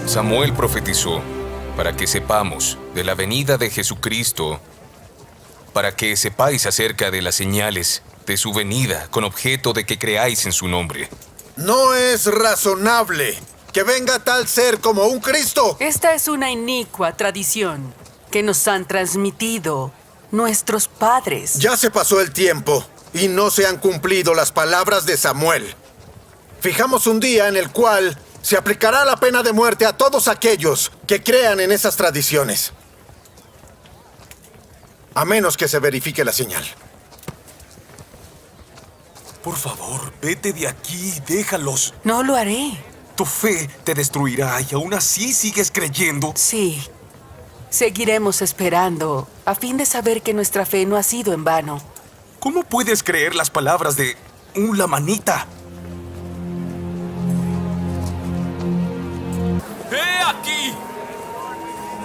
Samuel profetizó para que sepamos de la venida de Jesucristo, para que sepáis acerca de las señales de su venida con objeto de que creáis en su nombre. No es razonable que venga tal ser como un Cristo. Esta es una inicua tradición que nos han transmitido nuestros padres. Ya se pasó el tiempo y no se han cumplido las palabras de Samuel. Fijamos un día en el cual se aplicará la pena de muerte a todos aquellos que crean en esas tradiciones. A menos que se verifique la señal. Por favor, vete de aquí, déjalos. No lo haré. Tu fe te destruirá y aún así sigues creyendo. Sí. Seguiremos esperando a fin de saber que nuestra fe no ha sido en vano. ¿Cómo puedes creer las palabras de un lamanita? ¡He aquí!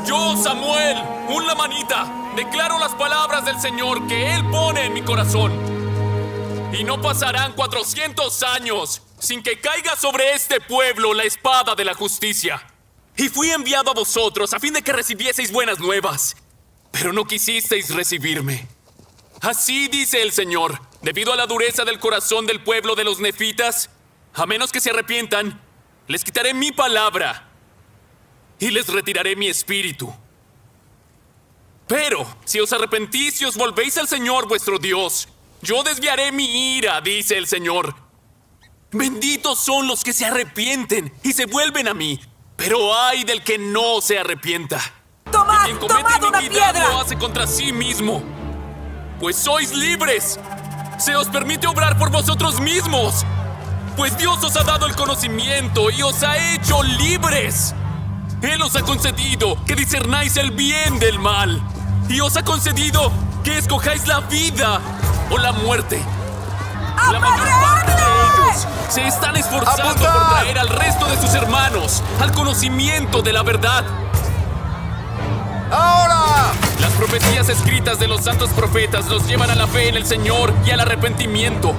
Yo, Samuel, un lamanita, declaro las palabras del Señor que Él pone en mi corazón. Y no pasarán 400 años sin que caiga sobre este pueblo la espada de la justicia. Y fui enviado a vosotros a fin de que recibieseis buenas nuevas, pero no quisisteis recibirme. Así dice el Señor, debido a la dureza del corazón del pueblo de los nefitas, a menos que se arrepientan, les quitaré mi palabra y les retiraré mi espíritu. Pero si os arrepentís y os volvéis al Señor vuestro Dios, yo desviaré mi ira, dice el Señor. Benditos son los que se arrepienten y se vuelven a mí, pero ay del que no se arrepienta. ¡Tomad! Quien comete ¡Tomad una iniquidad piedra! lo hace contra sí mismo. Pues sois libres. Se os permite obrar por vosotros mismos. Pues Dios os ha dado el conocimiento y os ha hecho libres. Él os ha concedido que discernáis el bien del mal. Y os ha concedido que escojáis la vida o la muerte. La mayor parte de ellos se están esforzando ¡Apuntad! por traer al resto de sus hermanos al conocimiento de la verdad. ¡Ahora! Las profecías escritas de los santos profetas los llevan a la fe en el Señor y al arrepentimiento.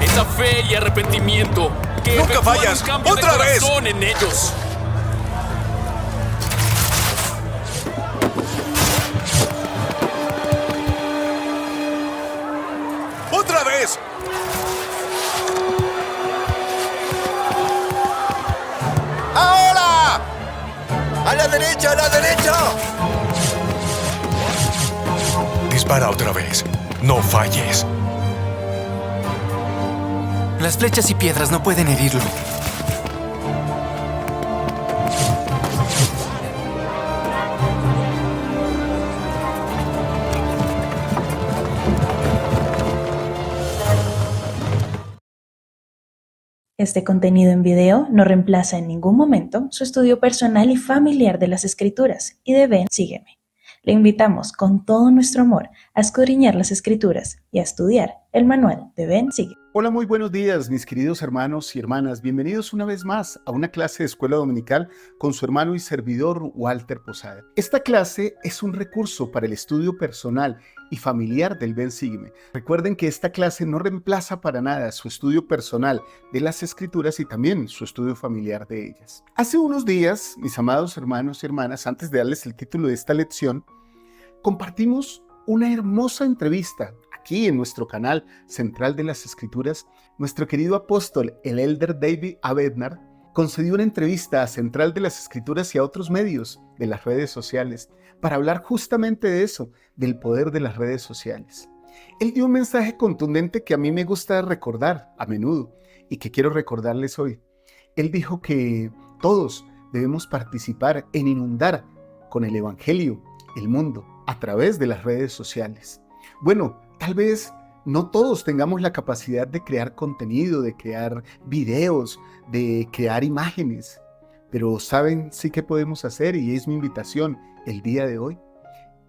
Esa fe y arrepentimiento que ¡Nunca efectúan fallas! un cambio ¡Otra de vez! corazón en ellos. ¡Otra vez! ¡Ahora! ¡A la derecha, a la derecha! Dispara otra vez. No falles. Las flechas y piedras no pueden herirlo. Este contenido en video no reemplaza en ningún momento su estudio personal y familiar de las Escrituras y de Ven, Sígueme. Le invitamos con todo nuestro amor a escudriñar las Escrituras y a estudiar el manual de Ven, Sígueme. Hola, muy buenos días, mis queridos hermanos y hermanas. Bienvenidos una vez más a una clase de escuela dominical con su hermano y servidor Walter Posada. Esta clase es un recurso para el estudio personal y familiar del Ven, Sígueme. Recuerden que esta clase no reemplaza para nada su estudio personal de las Escrituras y también su estudio familiar de ellas. Hace unos días, mis amados hermanos y hermanas, antes de darles el título de esta lección, compartimos una hermosa entrevista aquí en nuestro canal central de las Escrituras. Nuestro querido apóstol, el elder David A. Bednar, concedió una entrevista a Central de las Escrituras y a otros medios de las redes sociales para hablar justamente de eso, del poder de las redes sociales. Él dio un mensaje contundente que a mí me gusta recordar a menudo y que quiero recordarles hoy. Él dijo que todos debemos participar en inundar con el Evangelio el mundo a través de las redes sociales. Bueno, tal vez no todos tengamos la capacidad de crear contenido, de crear videos, de crear imágenes, pero ¿saben sí que podemos hacer? Y es mi invitación el día de hoy.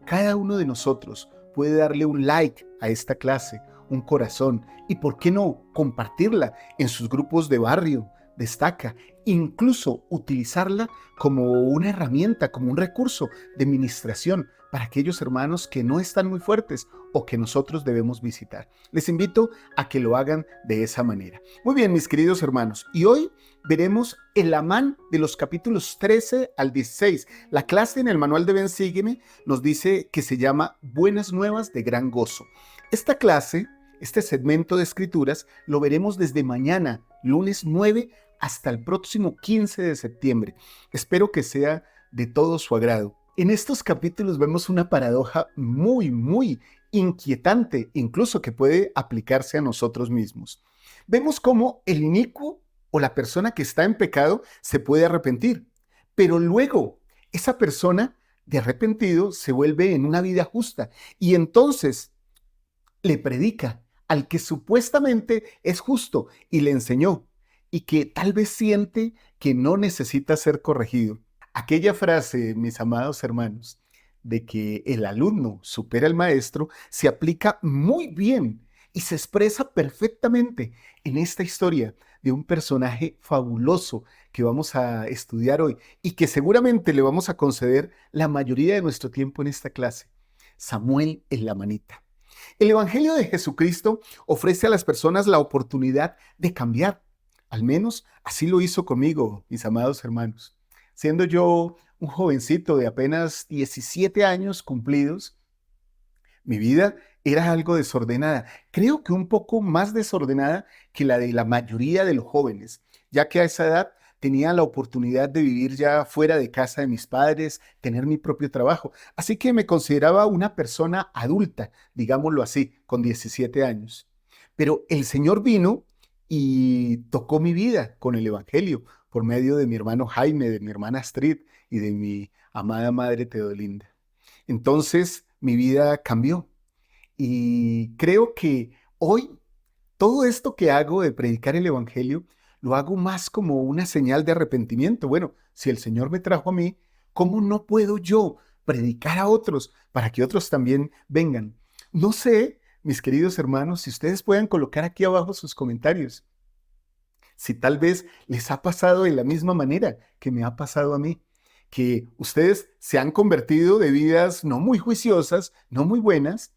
Cada uno de nosotros puede darle un like a esta clase, un corazón, y ¿por qué no compartirla en sus grupos de barrio? Destaca, incluso utilizarla como una herramienta, como un recurso de ministración para aquellos hermanos que no están muy fuertes o que nosotros debemos visitar. Les invito a que lo hagan de esa manera. Muy bien, mis queridos hermanos, y hoy veremos el Amán de los capítulos 13 al 16. La clase en el manual de Ven Sígueme nos dice que se llama Buenas Nuevas de Gran Gozo. Esta clase, este segmento de escrituras, lo veremos desde mañana, lunes 9, hasta el próximo 15 de septiembre. Espero que sea de todo su agrado. En estos capítulos vemos una paradoja muy inquietante, incluso que puede aplicarse a nosotros mismos. Vemos cómo el inicuo o la persona que está en pecado se puede arrepentir, pero luego esa persona de arrepentido se vuelve en una vida justa y entonces le predica al que supuestamente es justo y le enseñó y que tal vez siente que no necesita ser corregido. Aquella frase, mis amados hermanos, de que el alumno supera al maestro, se aplica muy bien y se expresa perfectamente en esta historia de un personaje fabuloso que vamos a estudiar hoy y que seguramente le vamos a conceder la mayoría de nuestro tiempo en esta clase. Samuel el Lamanita. El Evangelio de Jesucristo ofrece a las personas la oportunidad de cambiar. Al menos así lo hizo conmigo, mis amados hermanos. Siendo yo un jovencito de apenas 17 años cumplidos, mi vida era algo desordenada. Creo que un poco más desordenada que la de la mayoría de los jóvenes, ya que a esa edad tenía la oportunidad de vivir ya fuera de casa de mis padres, tener mi propio trabajo. Así que me consideraba una persona adulta, digámoslo así, con 17 años. Pero el Señor vino y tocó mi vida con el Evangelio por medio de mi hermano Jaime, de mi hermana Astrid y de mi amada madre Teodolinda. Entonces mi vida cambió y creo que hoy todo esto que hago de predicar el Evangelio lo hago más como una señal de arrepentimiento. Bueno, si el Señor me trajo a mí, ¿cómo no puedo yo predicar a otros para que otros también vengan? No sé, mis queridos hermanos, si ustedes pueden colocar aquí abajo sus comentarios. Si tal vez les ha pasado de la misma manera que me ha pasado a mí, que ustedes se han convertido de vidas no muy juiciosas, no muy buenas,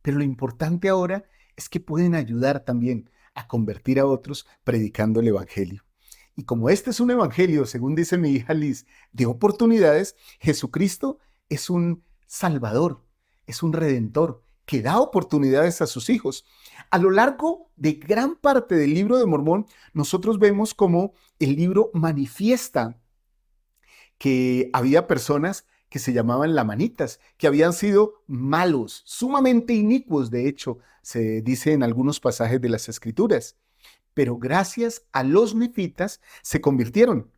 pero lo importante ahora es que pueden ayudar también a convertir a otros predicando el Evangelio. Y como este es un Evangelio, según dice mi hija Liz, de oportunidades, Jesucristo es un Salvador, es un Redentor que da oportunidades a sus hijos. A lo largo de gran parte del libro de Mormón, nosotros vemos cómo el libro manifiesta que había personas que se llamaban lamanitas, que habían sido malos, sumamente inicuos, de hecho, se dice en algunos pasajes de las Escrituras. Pero gracias a los nefitas se convirtieron,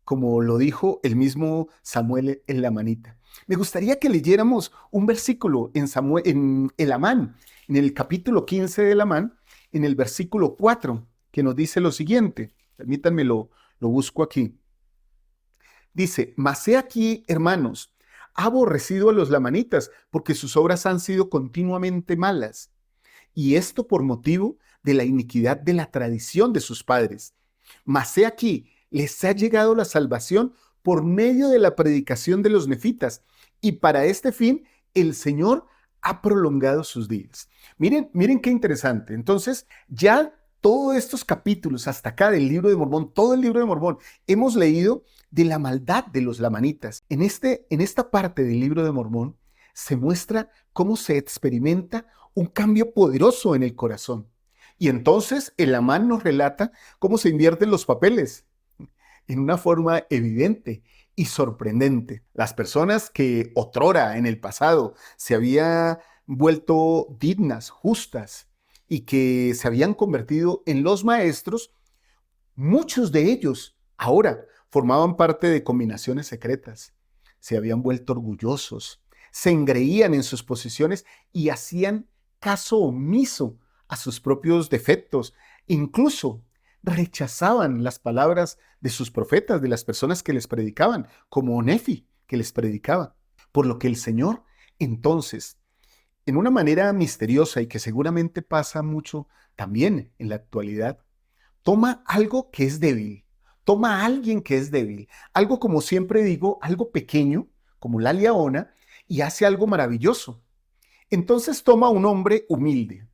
como lo dijo el mismo Samuel el Lamanita. Me gustaría que leyéramos un versículo en el Amán, en el capítulo 15 del Amán, en el versículo 4, que nos dice lo siguiente. Permítanme, lo busco aquí. Dice, mas he aquí, hermanos, ha aborrecido a los lamanitas, porque sus obras han sido continuamente malas, y esto por motivo de la iniquidad de la tradición de sus padres. Mas he aquí, les ha llegado la salvación por medio de la predicación de los nefitas, y para este fin el Señor ha prolongado sus días. Miren qué interesante. Entonces, ya todos estos capítulos hasta acá del libro de Mormón, todo el libro de Mormón, hemos leído de la maldad de los lamanitas. En esta parte del libro de Mormón se muestra cómo se experimenta un cambio poderoso en el corazón. Y entonces el Amán nos relata cómo se invierten los papeles en una forma evidente y sorprendente. Las personas que otrora en el pasado se habían vuelto dignas, justas, y que se habían convertido en los maestros, muchos de ellos ahora formaban parte de combinaciones secretas, se habían vuelto orgullosos, se engreían en sus posiciones y hacían caso omiso a sus propios defectos, incluso rechazaban las palabras de sus profetas, de las personas que les predicaban, como Nefi, que les predicaba. Por lo que el Señor, entonces, en una manera misteriosa y que seguramente pasa mucho también en la actualidad, toma algo que es débil, toma a alguien que es débil, algo, como siempre digo, algo pequeño, como la liaona, y hace algo maravilloso. Entonces toma a un hombre humilde,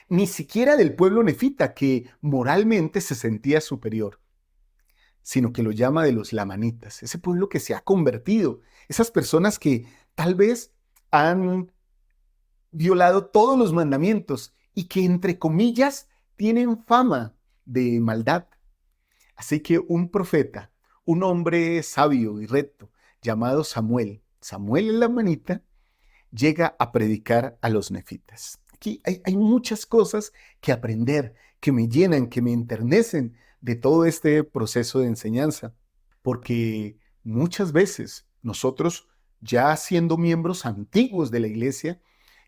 ni siquiera del pueblo nefita, que moralmente se sentía superior, sino que lo llama de los lamanitas, ese pueblo que se ha convertido, esas personas que tal vez han violado todos los mandamientos y que, entre comillas, tienen fama de maldad. Así que un profeta, un hombre sabio y recto, llamado Samuel, Samuel el lamanita, llega a predicar a los nefitas. Aquí hay muchas cosas que aprender, que me llenan, que me enternecen de todo este proceso de enseñanza, porque muchas veces nosotros, ya siendo miembros antiguos de la iglesia,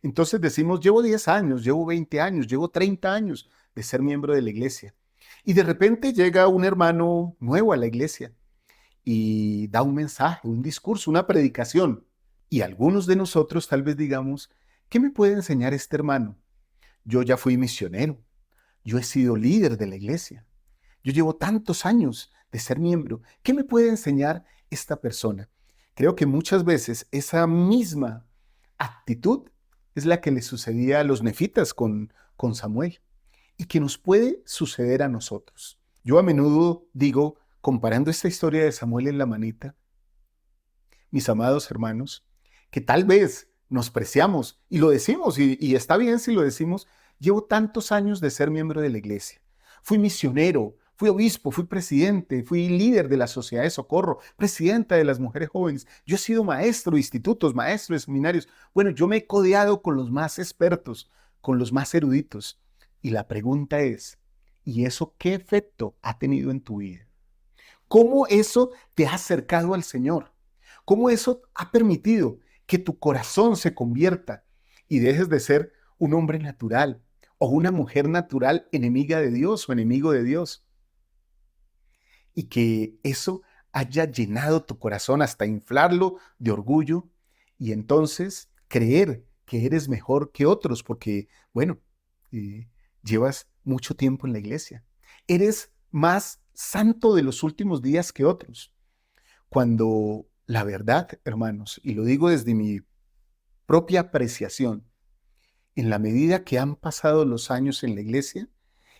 entonces decimos, llevo 10 años, llevo 20 años, llevo 30 años de ser miembro de la iglesia. Y de repente llega un hermano nuevo a la iglesia y da un mensaje, un discurso, una predicación. Y algunos de nosotros tal vez digamos, ¿qué me puede enseñar este hermano? Yo ya fui misionero, yo he sido líder de la iglesia, yo llevo tantos años de ser miembro, ¿qué me puede enseñar esta persona? Creo que muchas veces esa misma actitud es la que le sucedía a los nefitas con Samuel y que nos puede suceder a nosotros. Yo a menudo digo, comparando esta historia de Samuel en la manita, mis amados hermanos, que tal vez nos preciamos y lo decimos, y está bien si lo decimos, llevo tantos años de ser miembro de la iglesia. Fui misionero, fui obispo, fui presidente, fui líder de la Sociedad de Socorro, presidenta de las mujeres jóvenes. Yo he sido maestro de institutos, maestro de seminarios. Bueno, yo me he codeado con los más expertos, con los más eruditos. Y la pregunta es, ¿y eso qué efecto ha tenido en tu vida? ¿Cómo eso te ha acercado al Señor? ¿Cómo eso ha permitido que tu corazón se convierta y dejes de ser un hombre natural o una mujer natural enemiga de Dios o enemigo de Dios? Y que eso haya llenado tu corazón hasta inflarlo de orgullo y entonces creer que eres mejor que otros porque, bueno, llevas mucho tiempo en la iglesia. Eres más santo de los últimos días que otros. Cuando la verdad, hermanos, y lo digo desde mi propia apreciación, en la medida que han pasado los años en la iglesia,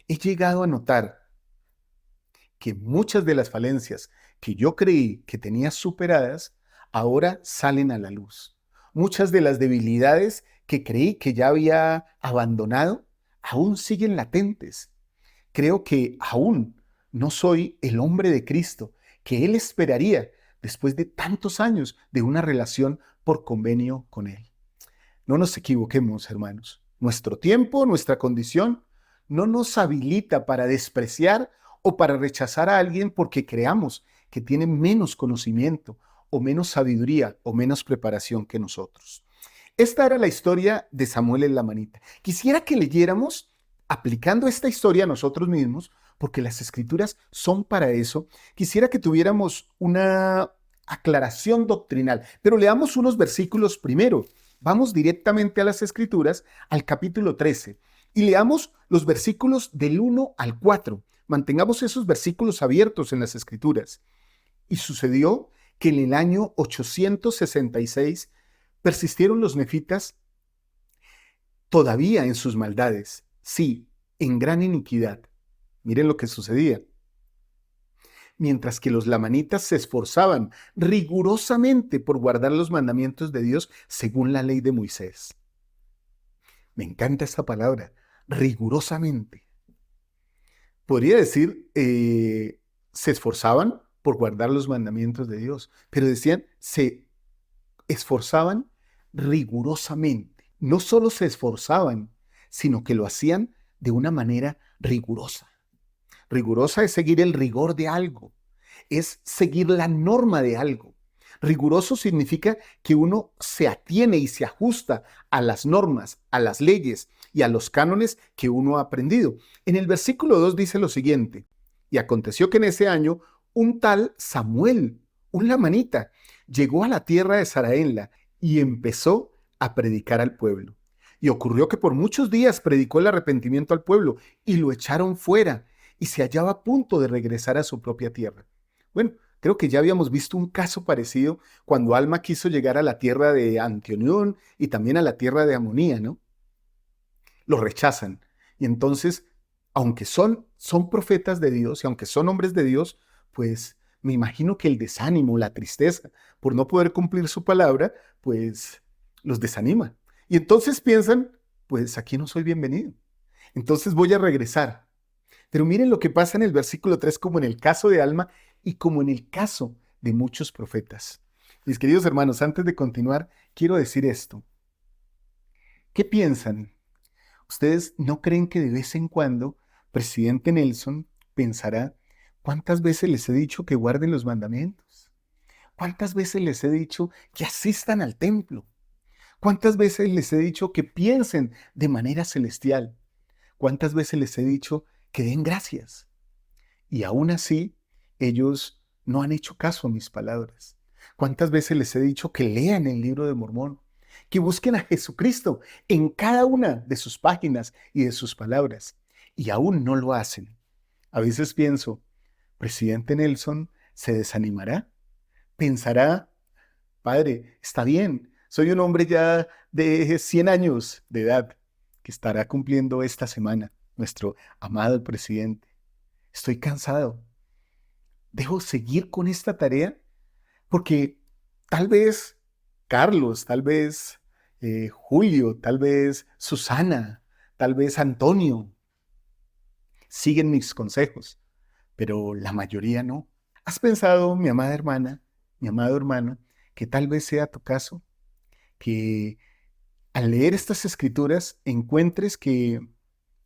he llegado a notar que muchas de las falencias que yo creí que tenía superadas, ahora salen a la luz. Muchas de las debilidades que creí que ya había abandonado, aún siguen latentes. Creo que aún no soy el hombre de Cristo que Él esperaría después de tantos años de una relación por convenio con Él. No nos equivoquemos, hermanos. Nuestro tiempo, nuestra condición, no nos habilita para despreciar o para rechazar a alguien porque creamos que tiene menos conocimiento o menos sabiduría o menos preparación que nosotros. Esta era la historia de Samuel en la manita. Quisiera que leyéramos, aplicando esta historia a nosotros mismos, porque las escrituras son para eso. Quisiera que tuviéramos una aclaración doctrinal, pero leamos unos versículos primero. Vamos directamente a las escrituras, al capítulo 13, y leamos los versículos del 1 al 4. Mantengamos esos versículos abiertos en las escrituras. Y sucedió que en el año 866 persistieron los nefitas todavía en sus maldades, sí, en gran iniquidad. Miren lo que sucedía. Mientras que los lamanitas se esforzaban rigurosamente por guardar los mandamientos de Dios según la ley de Moisés. Me encanta esta palabra, rigurosamente. Podría decir, se esforzaban por guardar los mandamientos de Dios, pero decían, se esforzaban rigurosamente. No solo se esforzaban, sino que lo hacían de una manera rigurosa. Rigurosa es seguir el rigor de algo, es seguir la norma de algo. Riguroso significa que uno se atiene y se ajusta a las normas, a las leyes y a los cánones que uno ha aprendido. En el versículo 2 dice lo siguiente: y aconteció que en ese año un tal Samuel, un lamanita, llegó a la tierra de Saraenla y empezó a predicar al pueblo. Y ocurrió que por muchos días predicó el arrepentimiento al pueblo y lo echaron fuera y se hallaba a punto de regresar a su propia tierra. Bueno, creo que ya habíamos visto un caso parecido cuando Alma quiso llegar a la tierra de Antionión y también a la tierra de Amonía, ¿no? Lo rechazan. Y entonces, aunque son profetas de Dios y aunque son hombres de Dios, pues me imagino que el desánimo, la tristeza por no poder cumplir su palabra, pues los desanima. Y entonces piensan, pues aquí no soy bienvenido. Entonces voy a regresar. Pero miren lo que pasa en el versículo 3, como en el caso de Alma y como en el caso de muchos profetas. Mis queridos hermanos, antes de continuar, quiero decir esto. ¿Qué piensan? ¿Ustedes no creen que de vez en cuando presidente Nelson pensará cuántas veces les he dicho que guarden los mandamientos? ¿Cuántas veces les he dicho que asistan al templo? ¿Cuántas veces les he dicho que piensen de manera celestial? ¿Cuántas veces les he dicho que den gracias? Y aún así, ellos no han hecho caso a mis palabras. ¿Cuántas veces les he dicho que lean el libro de Mormón? Que busquen a Jesucristo en cada una de sus páginas y de sus palabras. Y aún no lo hacen. A veces pienso, presidente Nelson se desanimará. Pensará, padre, está bien, soy un hombre ya de 100 años de edad que estará cumpliendo esta semana, nuestro amado presidente. Estoy cansado. ¿Debo seguir con esta tarea? Porque tal vez Carlos, tal vez Julio, tal vez Susana, tal vez Antonio siguen mis consejos, pero la mayoría no. ¿Has pensado, mi amada hermana, mi amado hermano, que tal vez sea tu caso? Que al leer estas escrituras encuentres que,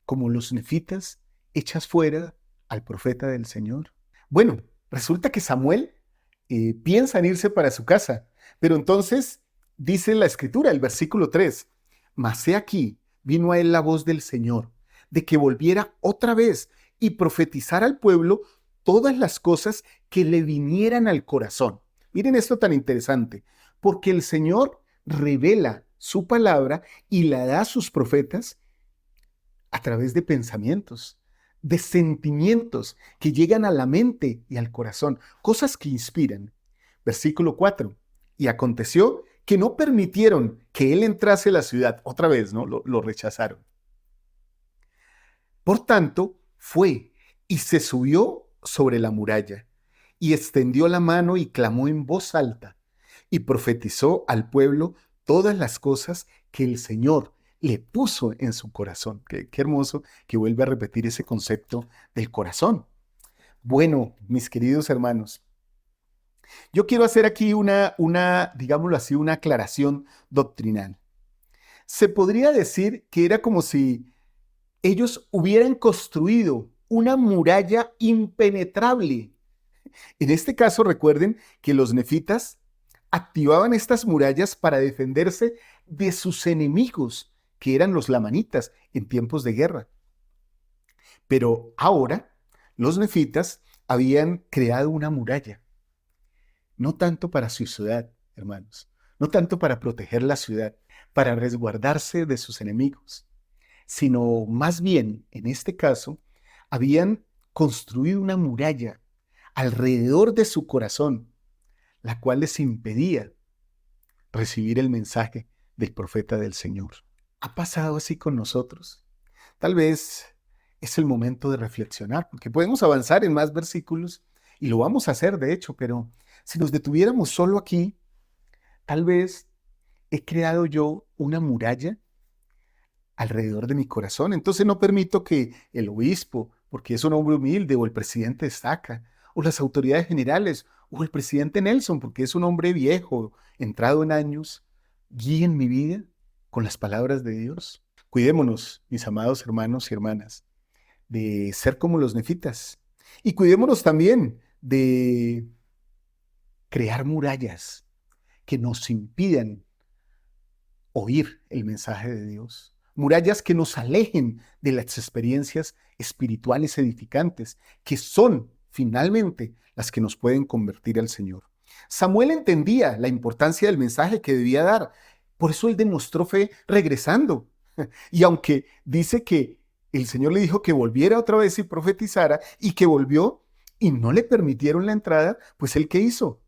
como los nefitas, echas fuera al profeta del Señor. Bueno, resulta que Samuel piensa en irse para su casa, pero entonces dice la escritura, el versículo 3, mas he aquí, vino a él la voz del Señor, de que volviera otra vez y profetizara al pueblo todas las cosas que le vinieran al corazón. Miren esto tan interesante, porque el Señor revela su palabra y la da a sus profetas a través de pensamientos, de sentimientos que llegan a la mente y al corazón, cosas que inspiran. Versículo 4, y aconteció que no permitieron que él entrase a la ciudad, otra vez, ¿no? Lo rechazaron. Por tanto, fue y se subió sobre la muralla y extendió la mano y clamó en voz alta y profetizó al pueblo todas las cosas que el Señor le puso en su corazón. Qué hermoso que vuelve a repetir ese concepto del corazón. Bueno, mis queridos hermanos, yo quiero hacer aquí digámoslo así, una aclaración doctrinal. Se podría decir que era como si ellos hubieran construido una muralla impenetrable. En este caso, recuerden que los nefitas activaban estas murallas para defenderse de sus enemigos, que eran los lamanitas en tiempos de guerra. Pero ahora, los nefitas habían creado una muralla, no tanto para su ciudad, hermanos, no tanto para proteger la ciudad, para resguardarse de sus enemigos, sino más bien, en este caso, habían construido una muralla alrededor de su corazón, la cual les impedía recibir el mensaje del profeta del Señor. ¿Ha pasado así con nosotros? Tal vez es el momento de reflexionar, porque podemos avanzar en más versículos, y lo vamos a hacer, de hecho, pero si nos detuviéramos solo aquí, tal vez he creado yo una muralla alrededor de mi corazón. Entonces no permito que el obispo, porque es un hombre humilde, o el presidente destaca, o las autoridades generales, o el presidente Nelson, porque es un hombre viejo, entrado en años, guíen mi vida con las palabras de Dios. Cuidémonos, mis amados hermanos y hermanas, de ser como los nefitas. Y cuidémonos también de crear murallas que nos impidan oír el mensaje de Dios. Murallas que nos alejen de las experiencias espirituales edificantes, que son finalmente las que nos pueden convertir al Señor. Samuel entendía la importancia del mensaje que debía dar, por eso él demostró fe regresando. Y aunque dice que el Señor le dijo que volviera otra vez y profetizara, y que volvió y no le permitieron la entrada, pues él ¿qué hizo?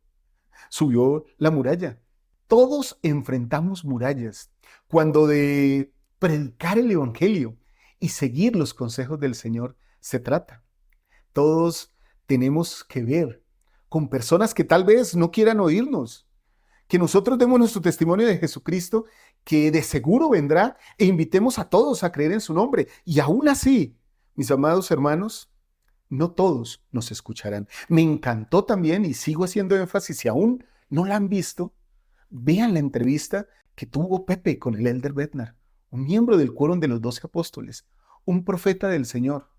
Subió la muralla. Todos enfrentamos murallas cuando de predicar el evangelio y seguir los consejos del Señor se trata. Todos tenemos que ver con personas que tal vez no quieran oírnos, que nosotros demos nuestro testimonio de Jesucristo, que de seguro vendrá, e invitemos a todos a creer en su nombre. Y aún así, mis amados hermanos, no todos nos escucharán. Me encantó también, y sigo haciendo énfasis, si aún no la han visto, vean la entrevista que tuvo Pepe con el Elder Bednar, un miembro del quórum de los 12 apóstoles, un profeta del Señor.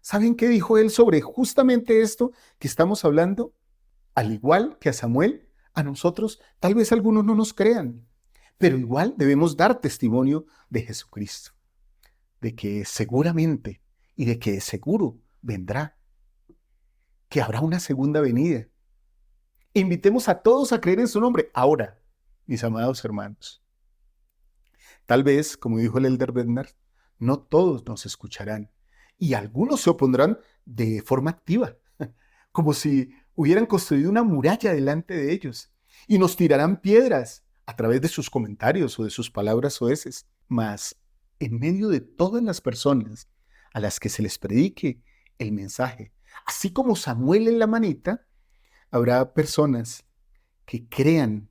¿Saben qué dijo él sobre justamente esto que estamos hablando? Al igual que a Samuel, a nosotros tal vez algunos no nos crean, pero igual debemos dar testimonio de Jesucristo, de que seguramente y de que seguro vendrá, que habrá una segunda venida. Invitemos a todos a creer en su nombre. Ahora, mis amados hermanos, tal vez, como dijo el Elder Bednar, no todos nos escucharán y algunos se opondrán de forma activa, como si hubieran construido una muralla delante de ellos y nos tirarán piedras a través de sus comentarios o de sus palabras soeces. Mas, en medio de todas las personas a las que se les predique el mensaje, así como Samuel en la manita, habrá personas que crean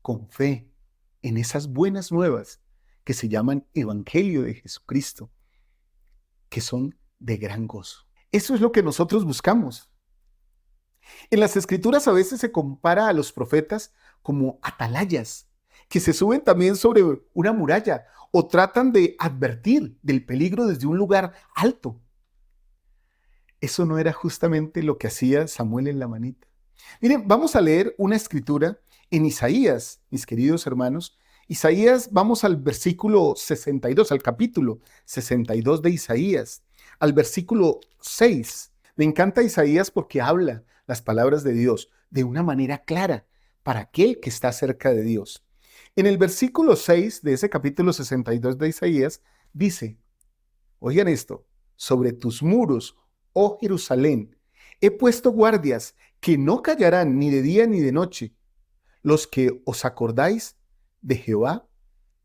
con fe en esas buenas nuevas que se llaman Evangelio de Jesucristo, que son de gran gozo. Eso es lo que nosotros buscamos. En las Escrituras a veces se compara a los profetas como atalayas, que se suben también sobre una muralla o tratan de advertir del peligro desde un lugar alto. Eso no era justamente lo que hacía Samuel en la manita. Miren, vamos a leer una escritura en Isaías, mis queridos hermanos. Isaías, vamos al versículo 62, al capítulo 62 de Isaías, al versículo 6. Me encanta Isaías porque habla las palabras de Dios de una manera clara para aquel que está cerca de Dios. En el versículo 6 de ese capítulo 62 de Isaías dice, oigan esto, sobre tus muros, oh Jerusalén, he puesto guardias que no callarán ni de día ni de noche. Los que os acordáis de Jehová,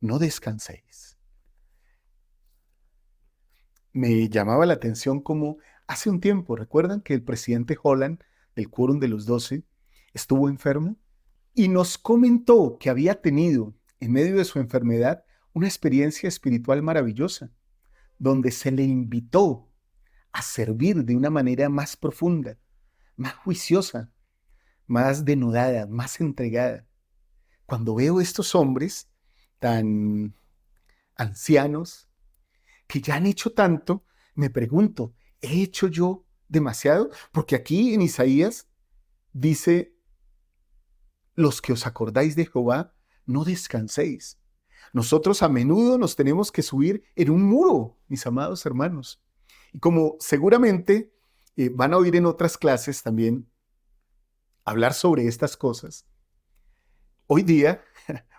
no descanséis. Me llamaba la atención como hace un tiempo, ¿recuerdan que el presidente Holland del quórum de los 12 estuvo enfermo? Y nos comentó que había tenido, en medio de su enfermedad, una experiencia espiritual maravillosa, donde se le invitó a servir de una manera más profunda, más juiciosa, más denodada, más entregada. Cuando veo estos hombres tan ancianos, que ya han hecho tanto, me pregunto, ¿he hecho yo demasiado? Porque aquí en Isaías dice, los que os acordáis de Jehová, no descanséis. Nosotros a menudo nos tenemos que subir en un muro, mis amados hermanos. Y como seguramente van a oír en otras clases también hablar sobre estas cosas, hoy día,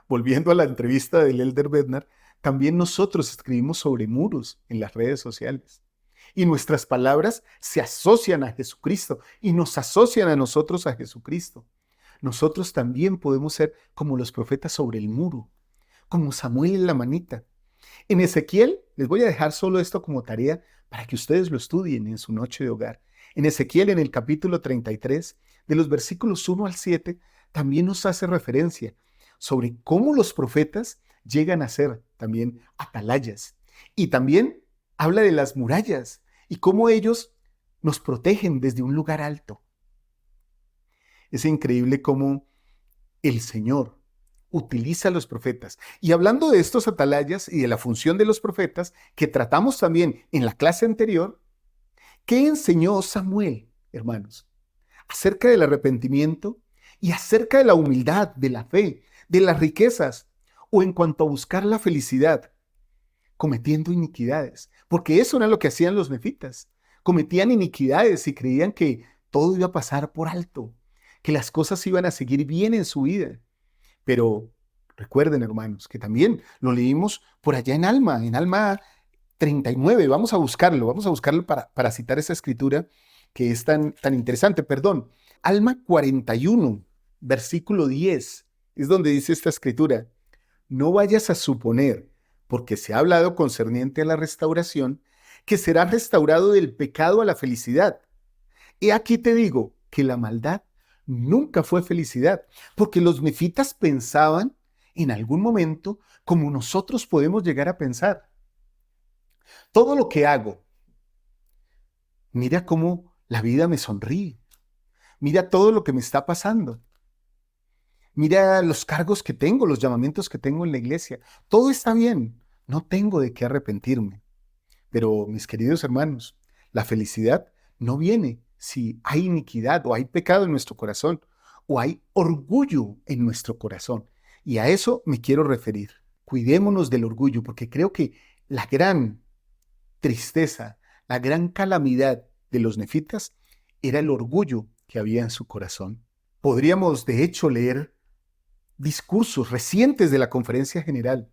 volviendo a la entrevista del Elder Bednar, también nosotros escribimos sobre muros en las redes sociales. Y nuestras palabras se asocian a Jesucristo y nos asocian a nosotros a Jesucristo. Nosotros también podemos ser como los profetas sobre el muro, como Samuel en la manita. En Ezequiel, les voy a dejar solo esto como tarea para que ustedes lo estudien en su noche de hogar. En Ezequiel, en el capítulo 33, de los versículos 1 al 7, también nos hace referencia sobre cómo los profetas llegan a ser también atalayas. Y también habla de las murallas y cómo ellos nos protegen desde un lugar alto. Es increíble cómo el Señor utiliza a los profetas. Y hablando de estos atalayas y de la función de los profetas, que tratamos también en la clase anterior, ¿qué enseñó Samuel, hermanos? Acerca del arrepentimiento y acerca de la humildad, de la fe, de las riquezas, o en cuanto a buscar la felicidad, cometiendo iniquidades. Porque eso era lo que hacían los nefitas. Cometían iniquidades y creían que todo iba a pasar por alto, que las cosas iban a seguir bien en su vida. Pero recuerden, hermanos, que también lo leímos por allá en Alma 39. Vamos a buscarlo para citar esa escritura que es tan interesante. Perdón, Alma 41, versículo 10, es donde dice esta escritura: no vayas a suponer, porque se ha hablado concerniente a la restauración, que será restaurado del pecado a la felicidad. He aquí te digo que la maldad nunca fue felicidad, porque los nefitas pensaban en algún momento como nosotros podemos llegar a pensar. Todo lo que hago, mira cómo la vida me sonríe, mira todo lo que me está pasando, mira los cargos que tengo, los llamamientos que tengo en la iglesia, todo está bien, no tengo de qué arrepentirme. Pero mis queridos hermanos, la felicidad no viene si hay iniquidad o hay pecado en nuestro corazón o hay orgullo en nuestro corazón. Y a eso me quiero referir. Cuidémonos del orgullo, porque creo que la gran tristeza, la gran calamidad de los nefitas era el orgullo que había en su corazón. Podríamos, de hecho, leer discursos recientes de la Conferencia General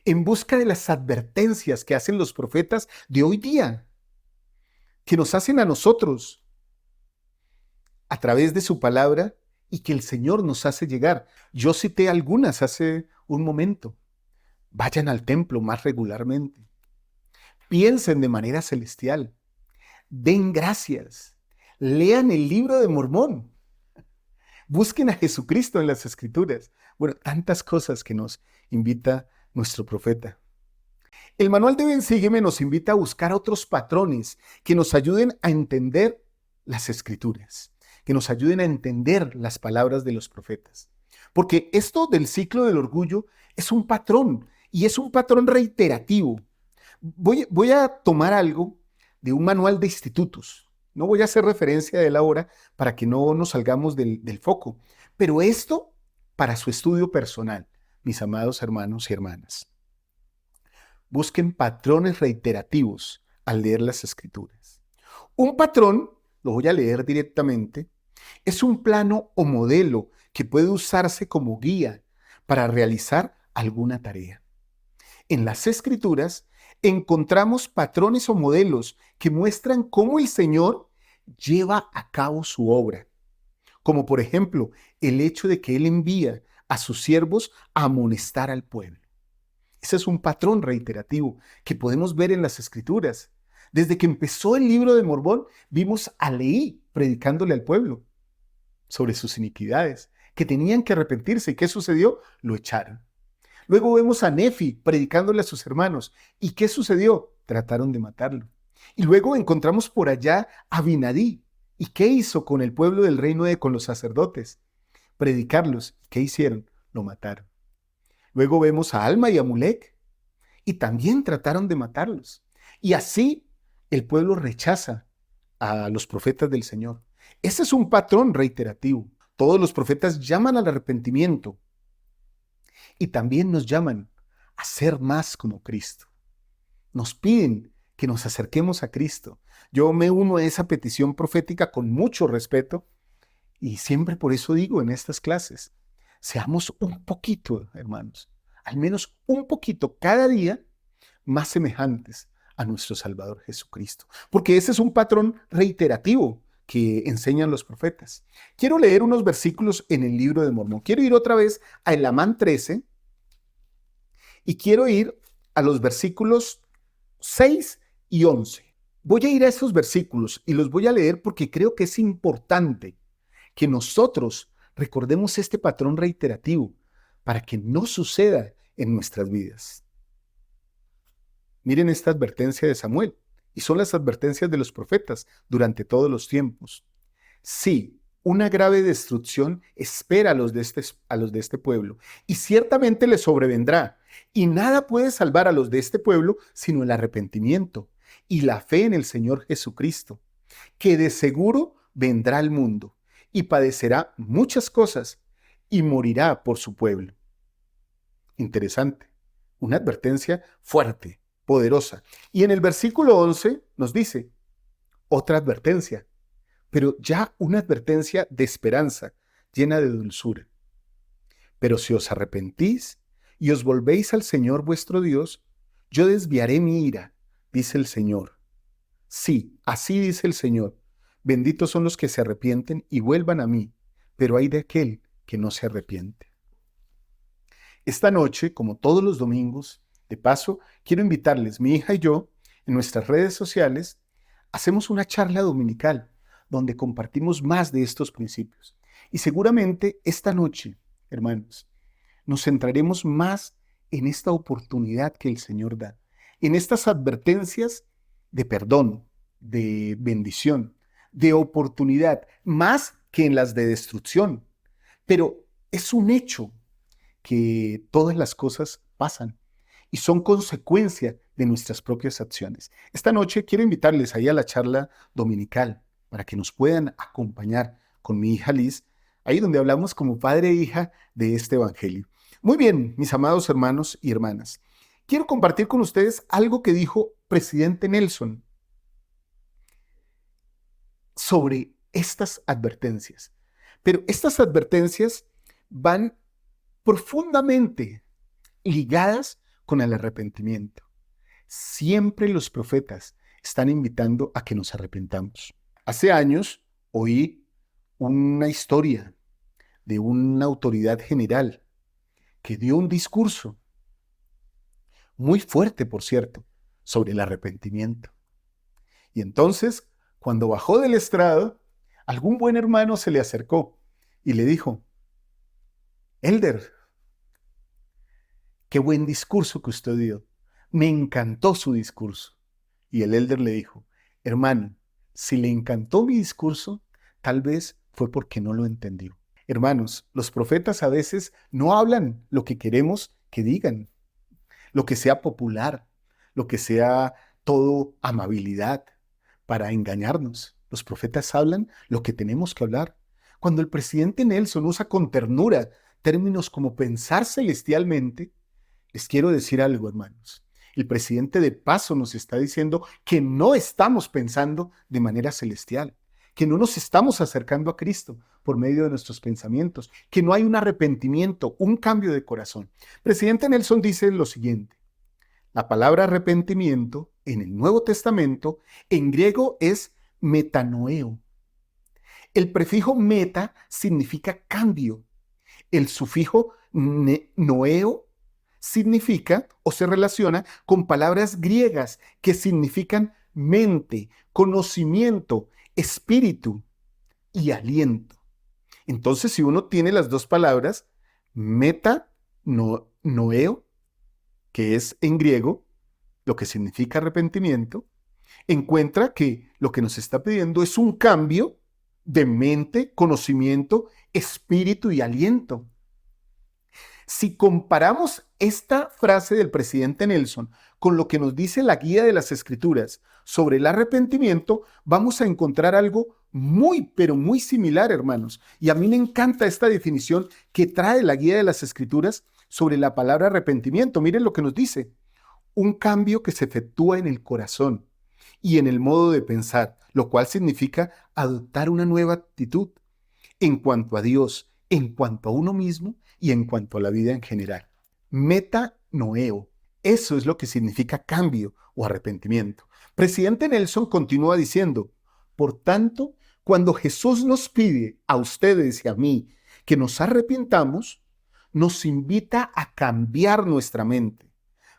en busca de las advertencias que hacen los profetas de hoy día, que nos hacen a nosotros a través de su palabra y que el Señor nos hace llegar. Yo cité algunas hace un momento. Vayan al templo más regularmente. Piensen de manera celestial. Den gracias. Lean el libro de Mormón. Busquen a Jesucristo en las Escrituras. Bueno, tantas cosas que nos invita nuestro profeta. El manual de Ven, Sígueme nos invita a buscar otros patrones que nos ayuden a entender las Escrituras, que nos ayuden a entender las palabras de los profetas. Porque esto del ciclo del orgullo es un patrón y es un patrón reiterativo. Voy a tomar algo de un manual de institutos. No voy a hacer referencia de él ahora para que no nos salgamos del foco. Pero esto para su estudio personal, mis amados hermanos y hermanas. Busquen patrones reiterativos al leer las Escrituras. Un patrón, lo voy a leer directamente, es un plano o modelo que puede usarse como guía para realizar alguna tarea. En las Escrituras encontramos patrones o modelos que muestran cómo el Señor lleva a cabo su obra, como por ejemplo el hecho de que Él envía a sus siervos a amonestar al pueblo. Ese es un patrón reiterativo que podemos ver en las Escrituras. Desde que empezó el libro de Mormón, vimos a Leí predicándole al pueblo sobre sus iniquidades, que tenían que arrepentirse. ¿Y qué sucedió? Lo echaron. Luego vemos a Nefi predicándole a sus hermanos. ¿Y qué sucedió? Trataron de matarlo. Y luego encontramos por allá a Abinadí. ¿Y qué hizo con el pueblo del reino con los sacerdotes? Predicarlos. ¿Qué hicieron? Lo mataron. Luego vemos a Alma y a Mulek, y también trataron de matarlos. Y así el pueblo rechaza a los profetas del Señor. Ese es un patrón reiterativo. Todos los profetas llaman al arrepentimiento y también nos llaman a ser más como Cristo. Nos piden que nos acerquemos a Cristo. Yo me uno a esa petición profética con mucho respeto y siempre por eso digo en estas clases, seamos un poquito, hermanos, al menos un poquito cada día más semejantes a nuestro Salvador Jesucristo. Porque ese es un patrón reiterativo que enseñan los profetas. Quiero leer unos versículos en el libro de Mormón. Quiero ir otra vez a Elamán 13 y quiero ir a los versículos 6 y 11. Voy a ir a esos versículos y los voy a leer porque creo que es importante que nosotros recordemos este patrón reiterativo para que no suceda en nuestras vidas. Miren esta advertencia de Samuel, y son las advertencias de los profetas durante todos los tiempos. Sí, una grave destrucción espera a los de este pueblo, y ciertamente les sobrevendrá, y nada puede salvar a los de este pueblo sino el arrepentimiento y la fe en el Señor Jesucristo, que de seguro vendrá al mundo y padecerá muchas cosas y morirá por su pueblo. Interesante, una advertencia fuerte, poderosa. Y en el versículo 11 nos dice otra advertencia, pero ya una advertencia de esperanza, llena de dulzura. Pero si os arrepentís y os volvéis al Señor vuestro Dios, yo desviaré mi ira, dice el Señor. Sí, así dice el Señor. Benditos son los que se arrepienten y vuelvan a mí, pero hay de aquel que no se arrepiente. Esta noche, como todos los domingos, de paso, quiero invitarles, mi hija y yo, en nuestras redes sociales, hacemos una charla dominical donde compartimos más de estos principios. Y seguramente esta noche, hermanos, nos centraremos más en esta oportunidad que el Señor da, en estas advertencias de perdón, de bendición, de oportunidad, más que en las de destrucción. Pero es un hecho que todas las cosas pasan y son consecuencia de nuestras propias acciones. Esta noche quiero invitarles ahí a la charla dominical para que nos puedan acompañar con mi hija Liz, ahí donde hablamos como padre e hija de este evangelio. Muy bien, mis amados hermanos y hermanas, quiero compartir con ustedes algo que dijo presidente Nelson sobre estas advertencias. Pero estas advertencias van profundamente ligadas con el arrepentimiento. Siempre los profetas están invitando a que nos arrepentamos. Hace años oí una historia de una autoridad general que dio un discurso muy fuerte, por cierto, sobre el arrepentimiento. Y entonces, cuando bajó del estrado, algún buen hermano se le acercó y le dijo: Elder, qué buen discurso que usted dio. Me encantó su discurso. Y el elder le dijo: hermano, si le encantó mi discurso, tal vez fue porque no lo entendió. Hermanos, los profetas a veces no hablan lo que queremos que digan, lo que sea popular, lo que sea todo amabilidad para engañarnos. Los profetas hablan lo que tenemos que hablar. Cuando el presidente Nelson usa con ternura términos como pensar celestialmente, les quiero decir algo, hermanos. El presidente de paso nos está diciendo que no estamos pensando de manera celestial, que no nos estamos acercando a Cristo por medio de nuestros pensamientos, que no hay un arrepentimiento, un cambio de corazón. Presidente Nelson dice lo siguiente: la palabra arrepentimiento en el Nuevo Testamento en griego es metanoeo. El prefijo meta significa cambio. El sufijo noeo significa o se relaciona con palabras griegas que significan mente, conocimiento, espíritu y aliento. Entonces, si uno tiene las dos palabras, noeo, que es en griego lo que significa arrepentimiento, encuentra que lo que nos está pidiendo es un cambio de mente, conocimiento, espíritu y aliento. Si comparamos esta frase del presidente Nelson con lo que nos dice la guía de las Escrituras sobre el arrepentimiento, vamos a encontrar algo muy, pero muy similar, hermanos. Y a mí me encanta esta definición que trae la guía de las Escrituras sobre la palabra arrepentimiento. Miren lo que nos dice: un cambio que se efectúa en el corazón y en el modo de pensar, lo cual significa adoptar una nueva actitud en cuanto a Dios, en cuanto a uno mismo y en cuanto a la vida en general. Metanoeo. Eso es lo que significa cambio o arrepentimiento. Presidente Nelson continúa diciendo: por tanto, cuando Jesús nos pide a ustedes y a mí que nos arrepintamos, nos invita a cambiar nuestra mente,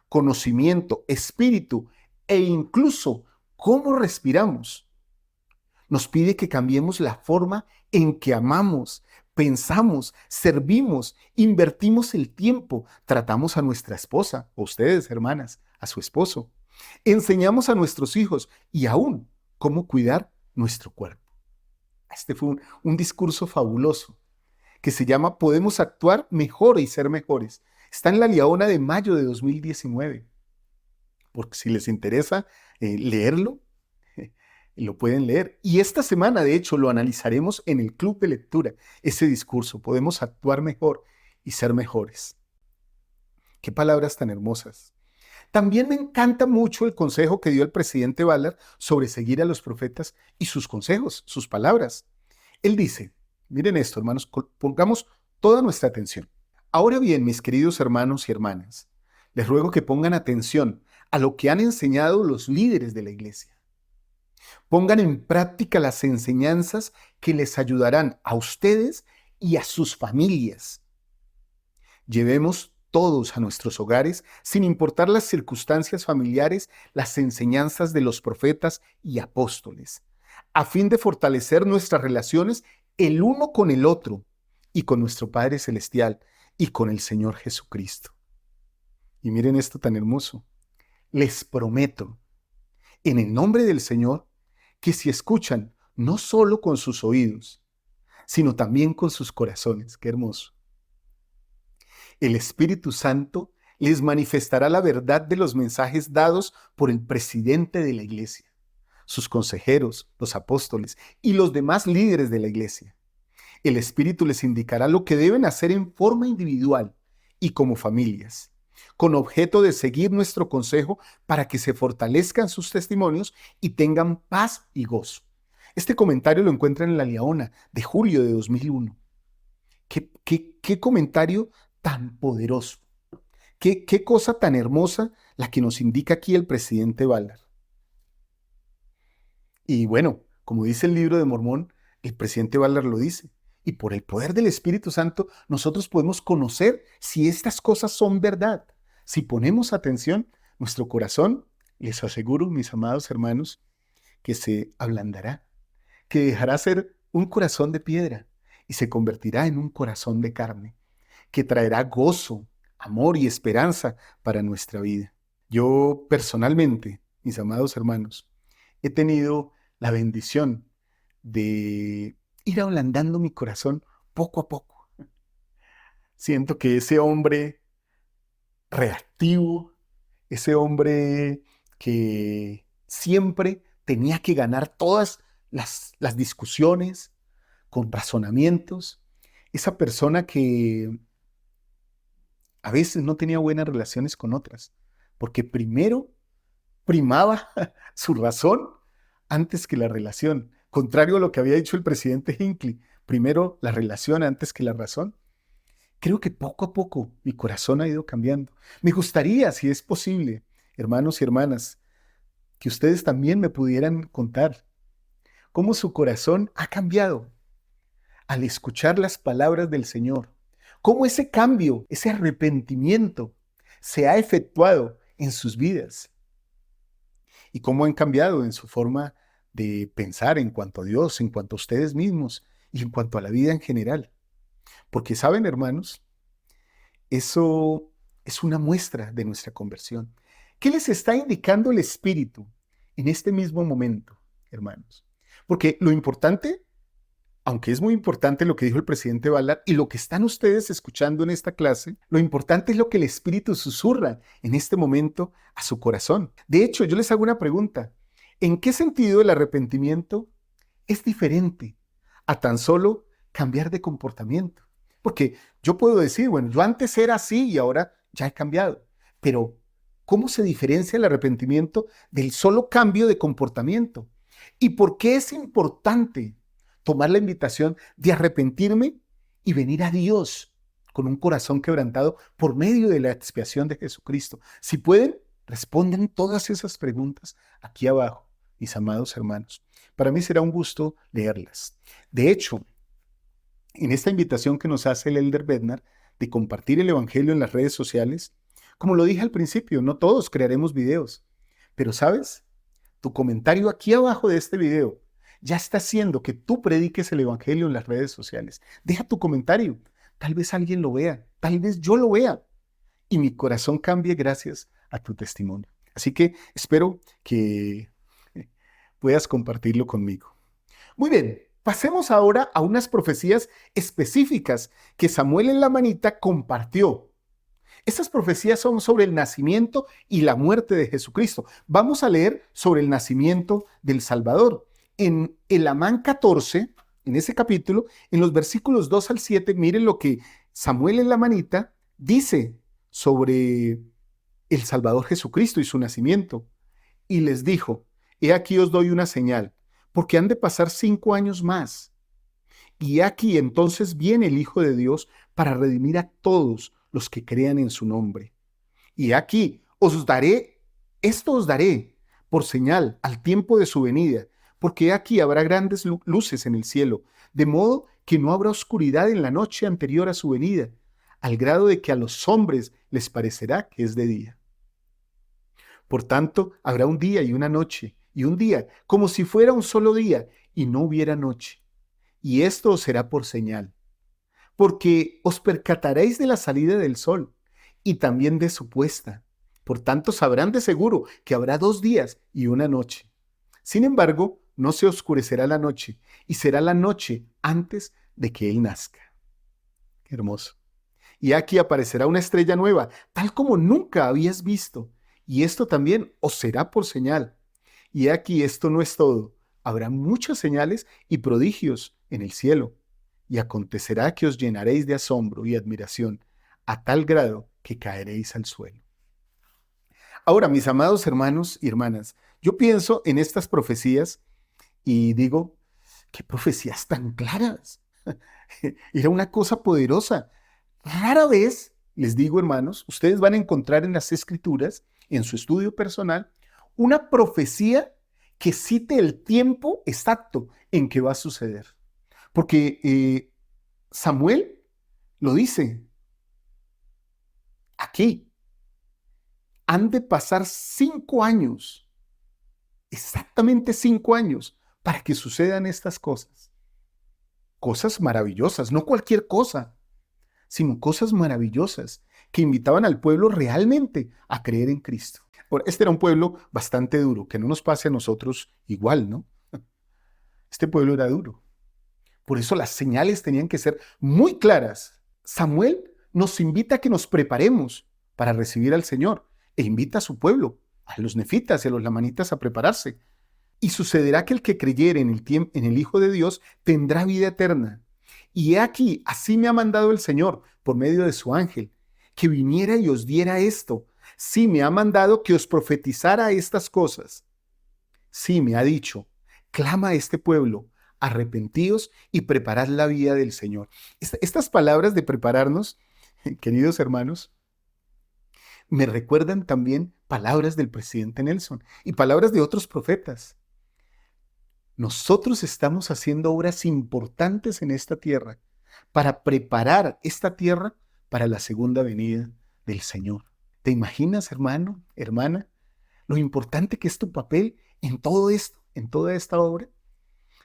conocimiento, espíritu e incluso cómo respiramos. Nos pide que cambiemos la forma en que amamos, pensamos, servimos, invertimos el tiempo, tratamos a nuestra esposa, o ustedes, hermanas, a su esposo. Enseñamos a nuestros hijos y aún cómo cuidar nuestro cuerpo. Este fue un discurso fabuloso que se llama Podemos actuar mejor y ser mejores. Está en la Liaona de mayo de 2019. Porque si les interesa leerlo, lo pueden leer. Y esta semana, de hecho, lo analizaremos en el club de lectura, ese discurso. Podemos actuar mejor y ser mejores. Qué palabras tan hermosas. También me encanta mucho el consejo que dio el presidente Ballard sobre seguir a los profetas y sus consejos, sus palabras. Él dice, miren esto, hermanos, pongamos toda nuestra atención. Ahora bien, mis queridos hermanos y hermanas, les ruego que pongan atención a lo que han enseñado los líderes de la iglesia. Pongan en práctica las enseñanzas que les ayudarán a ustedes y a sus familias. Llevemos todos a nuestros hogares, sin importar las circunstancias familiares, las enseñanzas de los profetas y apóstoles, a fin de fortalecer nuestras relaciones el uno con el otro y con nuestro Padre Celestial y con el Señor Jesucristo. Y miren esto tan hermoso. Les prometo, en el nombre del Señor, que si escuchan no solo con sus oídos, sino también con sus corazones, qué hermoso, el Espíritu Santo les manifestará la verdad de los mensajes dados por el presidente de la iglesia, sus consejeros, los apóstoles y los demás líderes de la iglesia. El Espíritu les indicará lo que deben hacer en forma individual y como familias, con objeto de seguir nuestro consejo para que se fortalezcan sus testimonios y tengan paz y gozo. Este comentario lo encuentran en La Liaona de julio de 2001. ¿Qué comentario tan poderoso? ¿Qué cosa tan hermosa la que nos indica aquí el presidente Ballard? Y bueno, como dice el libro de Mormón, el presidente Ballard lo dice. Y por el poder del Espíritu Santo, nosotros podemos conocer si estas cosas son verdad. Si ponemos atención, nuestro corazón, les aseguro, mis amados hermanos, que se ablandará, que dejará ser un corazón de piedra y se convertirá en un corazón de carne, que traerá gozo, amor y esperanza para nuestra vida. Yo personalmente, mis amados hermanos, he tenido la bendición de ir ablandando mi corazón poco a poco. Siento que ese hombre reactivo, ese hombre que siempre tenía que ganar todas las discusiones con razonamientos, esa persona que a veces no tenía buenas relaciones con otras, porque primero primaba su razón antes que la relación. Contrario a lo que había dicho el presidente Hinckley, primero la relación antes que la razón. Creo que poco a poco mi corazón ha ido cambiando. Me gustaría, si es posible, hermanos y hermanas, que ustedes también me pudieran contar cómo su corazón ha cambiado al escuchar las palabras del Señor. Cómo ese cambio, ese arrepentimiento se ha efectuado en sus vidas. Y cómo han cambiado en su forma de pensar en cuanto a Dios, en cuanto a ustedes mismos y en cuanto a la vida en general. Porque saben, hermanos, eso es una muestra de nuestra conversión. ¿Qué les está indicando el Espíritu en este mismo momento, hermanos? Porque lo importante, aunque es muy importante lo que dijo el presidente Ballard y lo que están ustedes escuchando en esta clase, lo importante es lo que el Espíritu susurra en este momento a su corazón. De hecho, yo les hago una pregunta. ¿En qué sentido el arrepentimiento es diferente a tan solo cambiar de comportamiento? Porque yo puedo decir, bueno, yo antes era así y ahora ya he cambiado. Pero, ¿cómo se diferencia el arrepentimiento del solo cambio de comportamiento? ¿Y por qué es importante tomar la invitación de arrepentirme y venir a Dios con un corazón quebrantado por medio de la expiación de Jesucristo? Si pueden, respondan todas esas preguntas aquí abajo, mis amados hermanos. Para mí será un gusto leerlas. De hecho, en esta invitación que nos hace el Elder Bednar de compartir el Evangelio en las redes sociales, como lo dije al principio, no todos crearemos videos, pero ¿sabes? Tu comentario aquí abajo de este video ya está haciendo que tú prediques el Evangelio en las redes sociales. Deja tu comentario. Tal vez alguien lo vea, tal vez yo lo vea y mi corazón cambie gracias a tu testimonio. Así que espero que puedas compartirlo conmigo. Muy bien, pasemos ahora a unas profecías específicas que Samuel en la manita compartió. Estas profecías son sobre el nacimiento y la muerte de Jesucristo. Vamos a leer sobre el nacimiento del Salvador. En el Amán 14, en ese capítulo, en los versículos 2 al 7, miren lo que Samuel en la manita dice sobre el Salvador Jesucristo y su nacimiento. Y les dijo, he aquí os doy una señal, porque han de pasar 5 años más. Y aquí entonces viene el Hijo de Dios para redimir a todos los que crean en su nombre. Y aquí os daré por señal al tiempo de su venida, porque aquí habrá grandes luces en el cielo, de modo que no habrá oscuridad en la noche anterior a su venida. al grado de que a los hombres les parecerá que es de día. Por tanto, habrá un día y una noche, y un día como si fuera un solo día, y no hubiera noche. Y esto os será por señal, porque os percataréis de la salida del sol, y también de su puesta. Por tanto, sabrán de seguro que habrá 2 días y una noche. Sin embargo, no se oscurecerá la noche, y será la noche antes de que él nazca. Qué hermoso. Y aquí aparecerá una estrella nueva, tal como nunca habías visto, y esto también os será por señal. Y aquí esto no es todo, habrá muchas señales y prodigios en el cielo, y acontecerá que os llenaréis de asombro y admiración, a tal grado que caeréis al suelo. Ahora, mis amados hermanos y hermanas, yo pienso en estas profecías y digo, qué profecías tan claras. Era una cosa poderosa. Rara vez, les digo hermanos, ustedes van a encontrar en las Escrituras, en su estudio personal, una profecía que cite el tiempo exacto en que va a suceder. Porque Samuel lo dice aquí. Han de pasar 5 años, exactamente 5 años, para que sucedan estas cosas. Cosas maravillosas, no cualquier cosa, sino cosas maravillosas que invitaban al pueblo realmente a creer en Cristo. Ahora, este era un pueblo bastante duro, que no nos pase a nosotros igual, ¿no? Este pueblo era duro. Por eso las señales tenían que ser muy claras. Samuel nos invita a que nos preparemos para recibir al Señor e invita a su pueblo, a los nefitas y a los lamanitas a prepararse. Y sucederá que el que creyere en el Hijo de Dios tendrá vida eterna. Y he aquí, así me ha mandado el Señor por medio de su ángel, que viniera y os diera esto. Sí, me ha mandado que os profetizara estas cosas. Sí, me ha dicho, clama a este pueblo, arrepentíos y preparad la vía del Señor. Estas palabras de prepararnos, queridos hermanos, me recuerdan también palabras del presidente Nelson y palabras de otros profetas. Nosotros estamos haciendo obras importantes en esta tierra para preparar esta tierra para la segunda venida del Señor. ¿Te imaginas, hermano, hermana, lo importante que es tu papel en todo esto, en toda esta obra?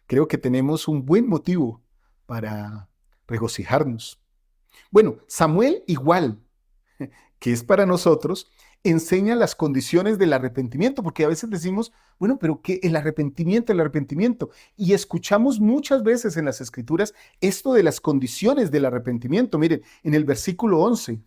Creo que tenemos un buen motivo para regocijarnos. Bueno, Samuel igual, que es para nosotros, enseña las condiciones del arrepentimiento, porque a veces decimos, bueno, pero ¿qué? El arrepentimiento. Y escuchamos muchas veces en las Escrituras esto de las condiciones del arrepentimiento. Miren, en el versículo 11,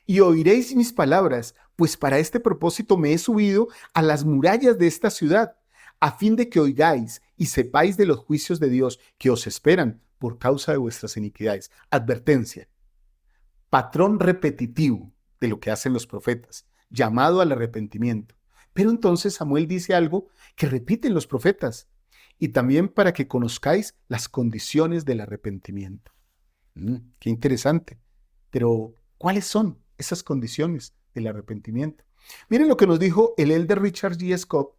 y oiréis mis palabras, pues para este propósito me he subido a las murallas de esta ciudad, a fin de que oigáis y sepáis de los juicios de Dios que os esperan por causa de vuestras iniquidades. Advertencia, patrón repetitivo de lo que hacen los profetas, llamado al arrepentimiento. Pero entonces Samuel dice algo que repiten los profetas, y también para que conozcáis las condiciones del arrepentimiento. Qué interesante. Pero, ¿cuáles son esas condiciones del arrepentimiento? Miren lo que nos dijo el elder Richard G. Scott,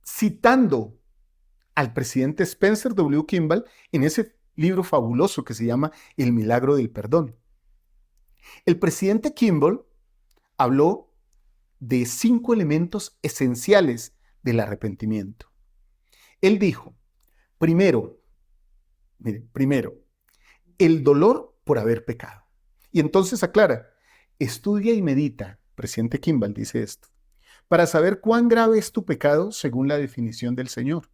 citando al presidente Spencer W. Kimball en ese libro fabuloso que se llama El milagro del perdón. El presidente Kimball habló de 5 elementos esenciales del arrepentimiento. Él dijo, primero, el dolor por haber pecado. Y entonces aclara, estudia y medita, presidente Kimball dice esto, para saber cuán grave es tu pecado según la definición del Señor.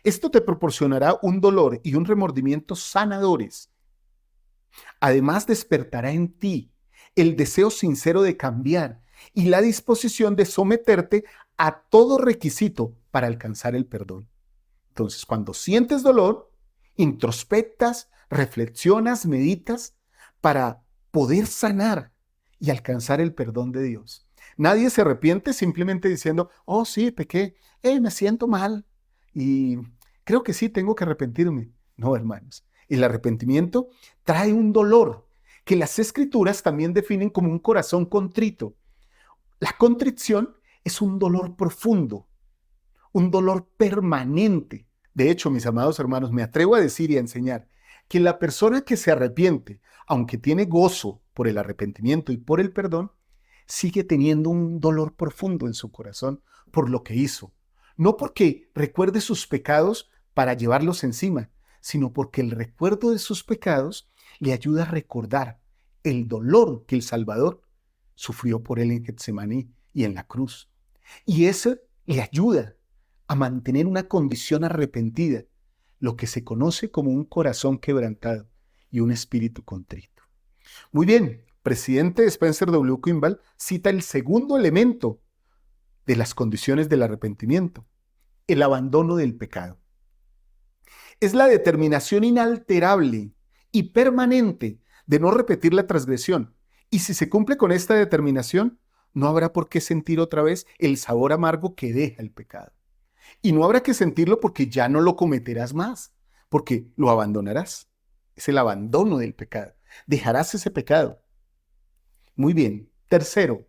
Esto te proporcionará un dolor y un remordimiento sanadores. Además, despertará en ti el deseo sincero de cambiar y la disposición de someterte a todo requisito para alcanzar el perdón. Entonces, cuando sientes dolor, introspectas, reflexionas, meditas para poder sanar y alcanzar el perdón de Dios. Nadie se arrepiente simplemente diciendo, oh sí, pequé, me siento mal y creo que sí, tengo que arrepentirme. No, hermanos, el arrepentimiento trae un dolor que las Escrituras también definen como un corazón contrito. La contrición es un dolor profundo, un dolor permanente. De hecho, mis amados hermanos, me atrevo a decir y a enseñar que la persona que se arrepiente, aunque tiene gozo por el arrepentimiento y por el perdón, sigue teniendo un dolor profundo en su corazón por lo que hizo. No porque recuerde sus pecados para llevarlos encima, sino porque el recuerdo de sus pecados le ayuda a recordar el dolor que el Salvador sufrió por él en Getsemaní y en la cruz. Y eso le ayuda a mantener una condición arrepentida, lo que se conoce como un corazón quebrantado y un espíritu contrito. Muy bien, presidente Spencer W. Kimball cita el segundo elemento de las condiciones del arrepentimiento, el abandono del pecado. Es la determinación inalterable y permanente de no repetir la transgresión. Y si se cumple con esta determinación, no habrá por qué sentir otra vez el sabor amargo que deja el pecado. Y no habrá que sentirlo porque ya no lo cometerás más, porque lo abandonarás. Es el abandono del pecado. Dejarás ese pecado. Muy bien. Tercero,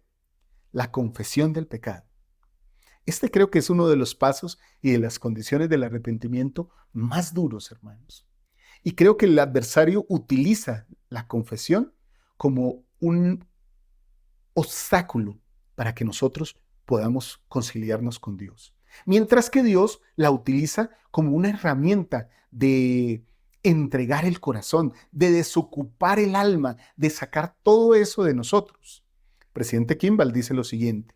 la confesión del pecado. Este creo que es uno de los pasos y de las condiciones del arrepentimiento más duros, hermanos. Y creo que el adversario utiliza la confesión como un obstáculo para que nosotros podamos conciliarnos con Dios. Mientras que Dios la utiliza como una herramienta de entregar el corazón, de desocupar el alma, de sacar todo eso de nosotros. Presidente Kimball dice lo siguiente: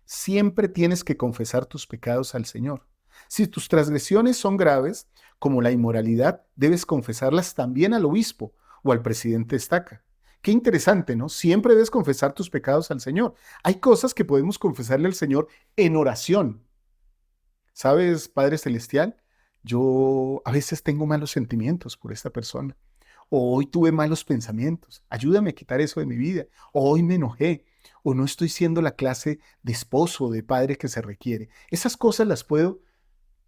siempre tienes que confesar tus pecados al Señor. Si tus transgresiones son graves, como la inmoralidad, debes confesarlas también al obispo o al presidente estaca. Qué interesante, ¿no? Siempre debes confesar tus pecados al Señor. Hay cosas que podemos confesarle al Señor en oración. ¿Sabes, Padre Celestial? Yo a veces tengo malos sentimientos por esta persona. O hoy tuve malos pensamientos. Ayúdame a quitar eso de mi vida. O hoy me enojé. O no estoy siendo la clase de esposo o de padre que se requiere. Esas cosas las puedo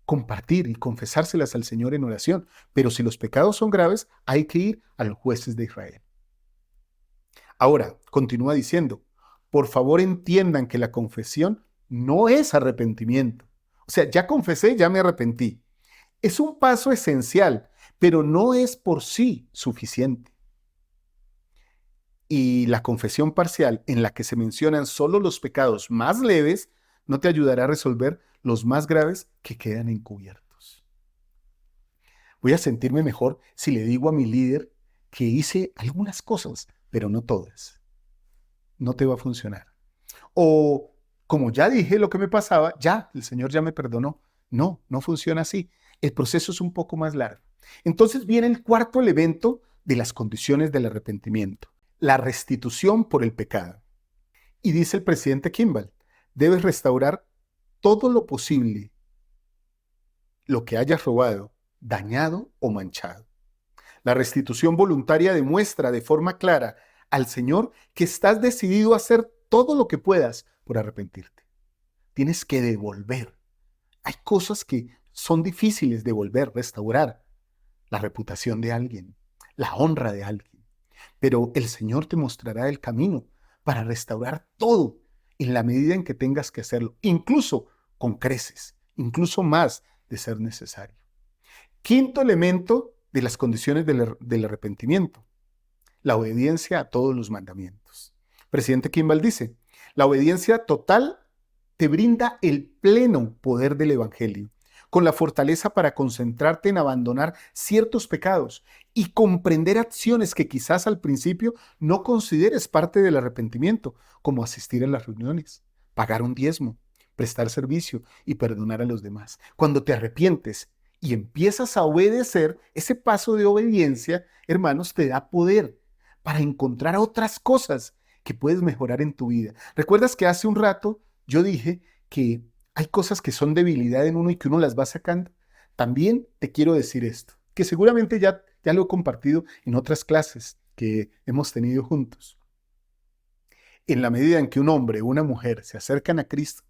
compartir y confesárselas al Señor en oración. Pero si los pecados son graves, hay que ir a los jueces de Israel. Ahora, continúa diciendo, por favor entiendan que la confesión no es arrepentimiento. O sea, ya confesé, ya me arrepentí. Es un paso esencial, pero no es por sí suficiente. Y la confesión parcial, en la que se mencionan solo los pecados más leves, no te ayudará a resolver los más graves que quedan encubiertos. Voy a sentirme mejor si le digo a mi líder que hice algunas cosas, pero no todas. No te va a funcionar. O como ya dije lo que me pasaba, ya, el Señor ya me perdonó. No, no funciona así. El proceso es un poco más largo. Entonces viene el cuarto elemento de las condiciones del arrepentimiento: la restitución por el pecado. Y dice el presidente Kimball, debes restaurar todo lo posible lo que hayas robado, dañado o manchado. La restitución voluntaria demuestra de forma clara al Señor que estás decidido a hacer todo lo que puedas por arrepentirte. Tienes que devolver. Hay cosas que son difíciles de devolver, restaurar. La reputación de alguien, la honra de alguien. Pero el Señor te mostrará el camino para restaurar todo en la medida en que tengas que hacerlo, incluso con creces, incluso más de ser necesario. Quinto elemento de las condiciones del arrepentimiento: la obediencia a todos los mandamientos. Presidente Kimball dice, la obediencia total te brinda el pleno poder del Evangelio, con la fortaleza para concentrarte en abandonar ciertos pecados y comprender acciones que quizás al principio no consideres parte del arrepentimiento, como asistir a las reuniones, pagar un diezmo, prestar servicio y perdonar a los demás. Cuando te arrepientes y empiezas a obedecer, ese paso de obediencia, hermanos, te da poder para encontrar otras cosas que puedes mejorar en tu vida. ¿Recuerdas que hace un rato yo dije que hay cosas que son debilidad en uno y que uno las va sacando? También te quiero decir esto, que seguramente ya lo he compartido en otras clases que hemos tenido juntos. En la medida en que un hombre o una mujer se acercan a Cristo,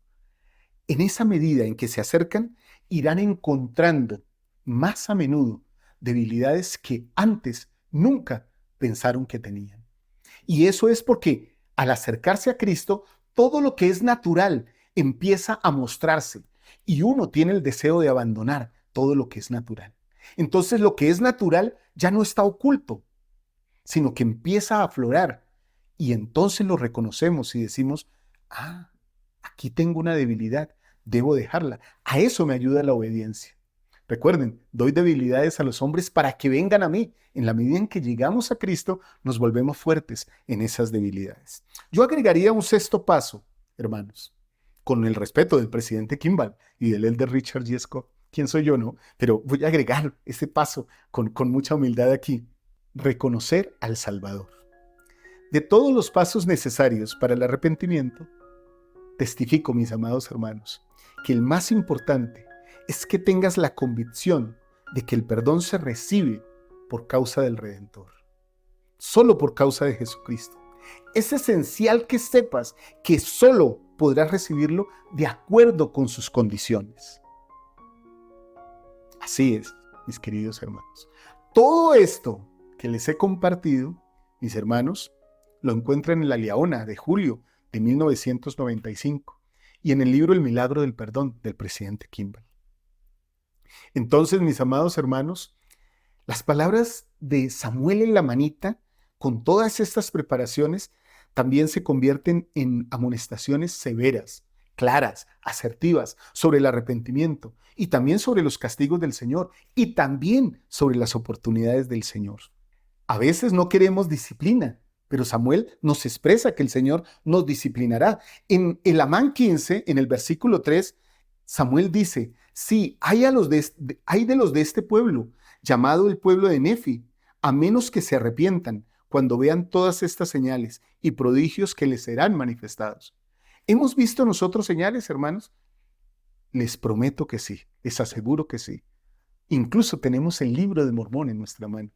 en esa medida en que se acercan, irán encontrando más a menudo debilidades que antes nunca pensaron que tenían. Y eso es porque al acercarse a Cristo, todo lo que es natural empieza a mostrarse y uno tiene el deseo de abandonar todo lo que es natural. Entonces lo que es natural ya no está oculto, sino que empieza a aflorar. Y entonces lo reconocemos y decimos, ah, aquí tengo una debilidad, debo dejarla. A eso me ayuda la obediencia. Recuerden, doy debilidades a los hombres para que vengan a mí. En la medida en que llegamos a Cristo, nos volvemos fuertes en esas debilidades. Yo agregaría un sexto paso, hermanos, con el respeto del presidente Kimball y del elder Richard G. Scott. ¿Quién soy yo, no? Pero voy a agregar este paso con mucha humildad aquí. Reconocer al Salvador. De todos los pasos necesarios para el arrepentimiento, testifico, mis amados hermanos, que el más importante es que tengas la convicción de que el perdón se recibe por causa del Redentor, solo por causa de Jesucristo. Es esencial que sepas que solo podrás recibirlo de acuerdo con sus condiciones. Así es, mis queridos hermanos. Todo esto que les he compartido, mis hermanos, lo encuentran en la Liaona de julio de 1995 y en el libro El Milagro del Perdón del presidente Kimball. Entonces, mis amados hermanos, las palabras de Samuel en la manita, con todas estas preparaciones, también se convierten en amonestaciones severas, claras, asertivas, sobre el arrepentimiento y también sobre los castigos del Señor y también sobre las oportunidades del Señor. A veces no queremos disciplina, pero Samuel nos expresa que el Señor nos disciplinará. En el Amán 15, en el versículo 3, Samuel dice, sí, hay de los de este pueblo, llamado el pueblo de Nefi, a menos que se arrepientan cuando vean todas estas señales y prodigios que les serán manifestados. ¿Hemos visto nosotros señales, hermanos? Les prometo que sí, les aseguro que sí. Incluso tenemos el libro de Mormón en nuestra mano.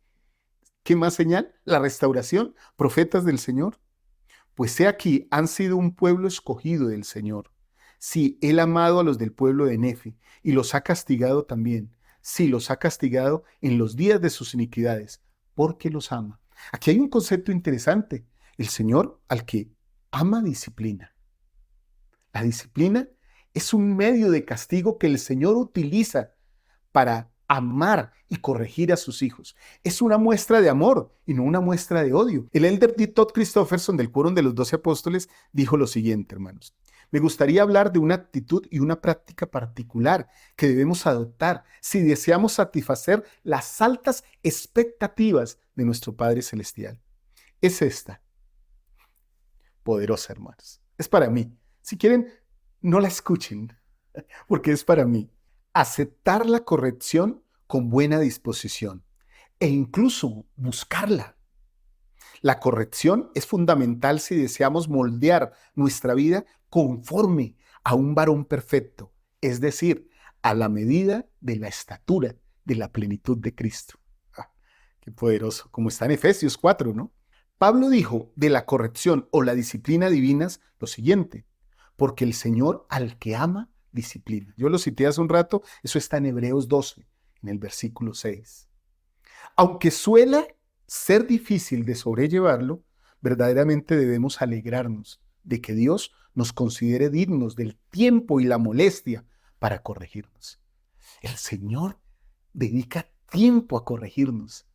¿Qué más señal? La restauración, profetas del Señor. Pues he aquí, han sido un pueblo escogido del Señor. Sí, Él ha amado a los del pueblo de Nefi y los ha castigado también. Sí, los ha castigado en los días de sus iniquidades, porque los ama. Aquí hay un concepto interesante. El Señor al que ama disciplina. La disciplina es un medio de castigo que el Señor utiliza para amar y corregir a sus hijos. Es una muestra de amor y no una muestra de odio. El elder D. Todd Christofferson del Quórum de los 12 Apóstoles dijo lo siguiente, hermanos. Me gustaría hablar de una actitud y una práctica particular que debemos adoptar si deseamos satisfacer las altas expectativas de nuestro Padre Celestial. Es esta. Poderosa, hermanos. Es para mí. Si quieren, no la escuchen, porque es para mí. Aceptar la corrección con buena disposición e incluso buscarla. La corrección es fundamental si deseamos moldear nuestra vida conforme a un varón perfecto, es decir, a la medida de la estatura de la plenitud de Cristo. Qué poderoso, como está en Efesios 4, ¿no? Pablo dijo de la corrección o la disciplina divinas lo siguiente, porque el Señor al que ama, disciplina. Yo lo cité hace un rato, eso está en Hebreos 12, en el versículo 6. Aunque suele ser difícil de sobrellevarlo, verdaderamente debemos alegrarnos de que Dios nos considere dignos del tiempo y la molestia para corregirnos. El Señor dedica tiempo a corregirnos.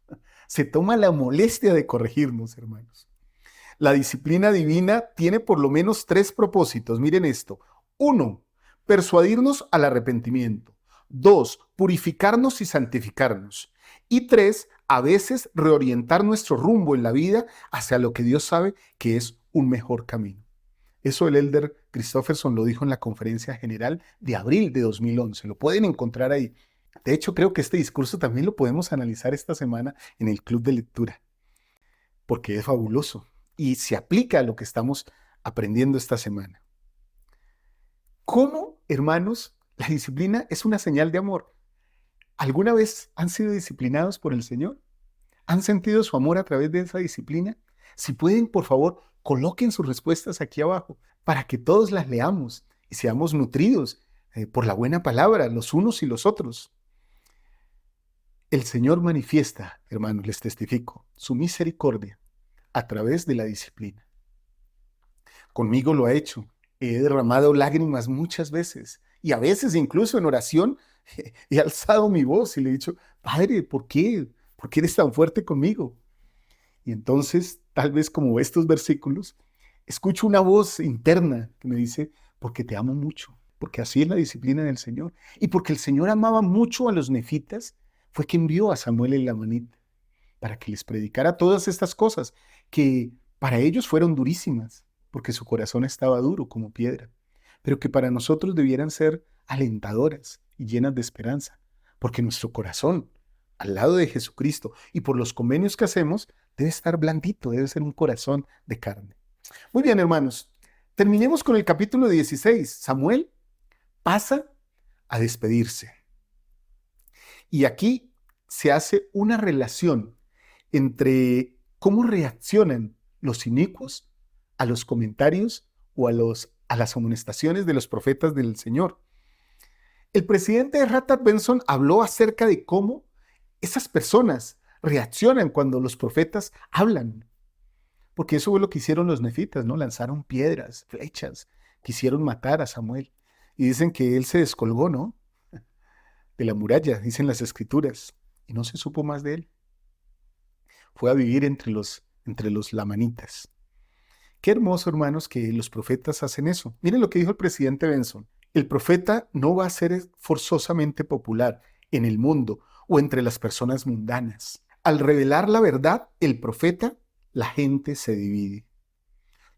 Se toma la molestia de corregirnos, hermanos. La disciplina divina tiene por lo menos 3 propósitos. Miren esto. 1, persuadirnos al arrepentimiento. 2, purificarnos y santificarnos. Y 3, a veces reorientar nuestro rumbo en la vida hacia lo que Dios sabe que es un mejor camino. Eso el elder Christofferson lo dijo en la conferencia general de abril de 2011. Lo pueden encontrar ahí. De hecho, creo que este discurso también lo podemos analizar esta semana en el club de lectura, porque es fabuloso y se aplica a lo que estamos aprendiendo esta semana. ¿Cómo, hermanos, la disciplina es una señal de amor? ¿Alguna vez han sido disciplinados por el Señor? ¿Han sentido su amor a través de esa disciplina? Si pueden, por favor, coloquen sus respuestas aquí abajo para que todos las leamos y seamos nutridos por la buena palabra, los unos y los otros. El Señor manifiesta, hermanos, les testifico, su misericordia a través de la disciplina. Conmigo lo ha hecho. He derramado lágrimas muchas veces Y a veces incluso en oración he alzado mi voz y le he dicho, Padre, ¿por qué? ¿Por qué eres tan fuerte conmigo? Y entonces, tal vez como estos versículos, escucho una voz interna que me dice, porque te amo mucho, porque así es la disciplina del Señor. Y porque el Señor amaba mucho a los nefitas, fue que envió a Samuel el lamanita para que les predicara todas estas cosas que para ellos fueron durísimas, porque su corazón estaba duro como piedra, pero que para nosotros debieran ser alentadoras y llenas de esperanza, porque nuestro corazón, al lado de Jesucristo y por los convenios que hacemos, debe estar blandito, debe ser un corazón de carne. Muy bien, hermanos, terminemos con el capítulo 16. Samuel pasa a despedirse. Y aquí se hace una relación entre cómo reaccionan los inicuos a los comentarios o a las amonestaciones de los profetas del Señor. El presidente Radad Benson habló acerca de cómo esas personas reaccionan cuando los profetas hablan. Porque eso fue lo que hicieron los nefitas, ¿no? Lanzaron piedras, flechas, quisieron matar a Samuel. Y dicen que él se descolgó, ¿no? De la muralla, dicen las escrituras, y no se supo más de él. Fue a vivir entre los lamanitas. Qué hermoso, hermanos, que los profetas hacen eso. Miren lo que dijo el presidente Benson. El profeta no va a ser forzosamente popular en el mundo o entre las personas mundanas. Al revelar la verdad, el profeta, la gente se divide.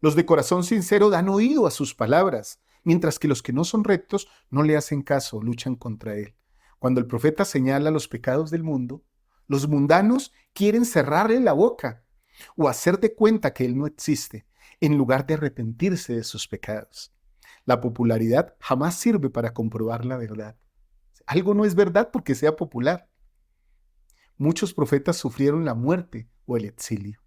Los de corazón sincero dan oído a sus palabras, mientras que los que no son rectos no le hacen caso, luchan contra él. Cuando el profeta señala los pecados del mundo, los mundanos quieren cerrarle la boca o hacer de cuenta que él no existe, en lugar de arrepentirse de sus pecados. La popularidad jamás sirve para comprobar la verdad. Algo no es verdad porque sea popular. Muchos profetas sufrieron la muerte o el exilio.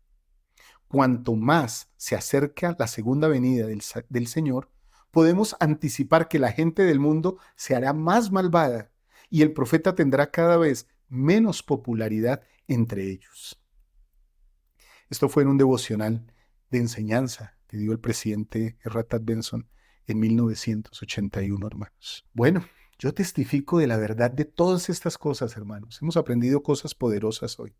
Cuanto más se acerca la segunda venida del Señor, podemos anticipar que la gente del mundo se hará más malvada y el profeta tendrá cada vez menos popularidad entre ellos. Esto fue en un devocional de enseñanza que dio el presidente Radad Benson en 1981, hermanos. Bueno, yo testifico de la verdad de todas estas cosas, hermanos. Hemos aprendido cosas poderosas hoy.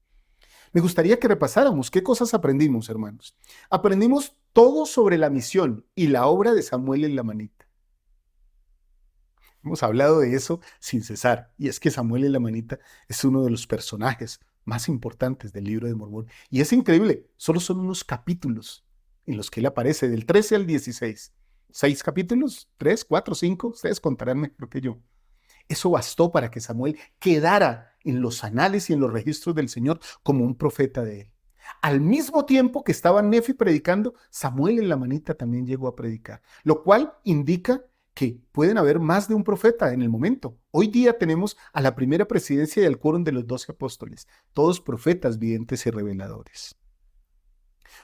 Me gustaría que repasáramos qué cosas aprendimos, hermanos. Aprendimos todo sobre la misión y la obra de Samuel el lamanita. Hemos hablado de eso sin cesar, y es que Samuel el lamanita es uno de los personajes más importantes del libro de Mormón. Y es increíble, solo son unos capítulos en los que él aparece, del 13 al 16. 6 capítulos, 3, 4, 5, ustedes contarán mejor que yo. Eso bastó para que Samuel quedara en los anales y en los registros del Señor como un profeta de él. Al mismo tiempo que estaba Nefi predicando, Samuel el lamanita también llegó a predicar, lo cual indica que pueden haber más de un profeta en el momento. Hoy día tenemos a la primera presidencia y al quórum de los 12 apóstoles, todos profetas, videntes y reveladores.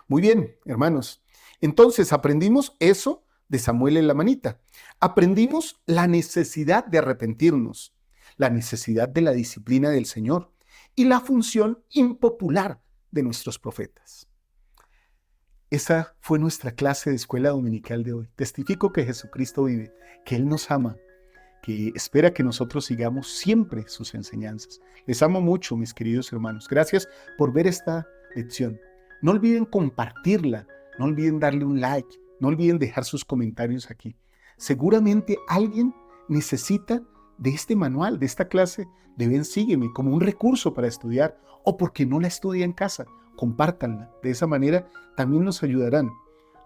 Muy bien, hermanos. Entonces aprendimos eso de Samuel el lamanita. Aprendimos la necesidad de arrepentirnos, la necesidad de la disciplina del Señor y la función impopular de nuestros profetas. Esa fue nuestra clase de escuela dominical de hoy. Testifico que Jesucristo vive, que Él nos ama, que espera que nosotros sigamos siempre sus enseñanzas. Les amo mucho, mis queridos hermanos. Gracias por ver esta lección. No olviden compartirla, no olviden darle un like, no olviden dejar sus comentarios aquí. Seguramente alguien necesita de este manual, de esta clase de Ven, Sígueme, como un recurso para estudiar, o porque no la estudia en casa. Compártanla. De esa manera también nos ayudarán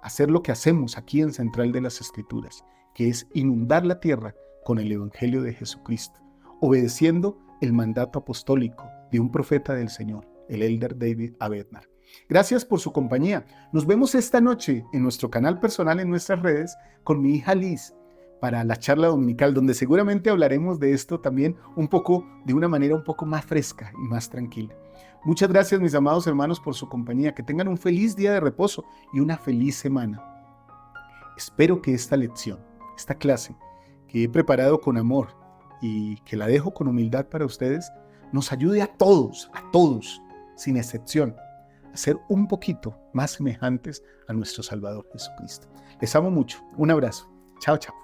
a hacer lo que hacemos aquí en Central de las Escrituras, que es inundar la tierra con el Evangelio de Jesucristo, obedeciendo el mandato apostólico de un profeta del Señor, el Elder David A. Bednar. Gracias por su compañía. Nos vemos esta noche en nuestro canal personal en nuestras redes con mi hija Liz para la charla dominical, donde seguramente hablaremos de esto también de una manera un poco más fresca y más tranquila. Muchas gracias, mis amados hermanos, por su compañía. Que tengan un feliz día de reposo y una feliz semana. Espero que esta lección, esta clase que he preparado con amor y que la dejo con humildad para ustedes, nos ayude a todos, sin excepción, a ser un poquito más semejantes a nuestro Salvador Jesucristo. Les amo mucho. Un abrazo. Chao, chao.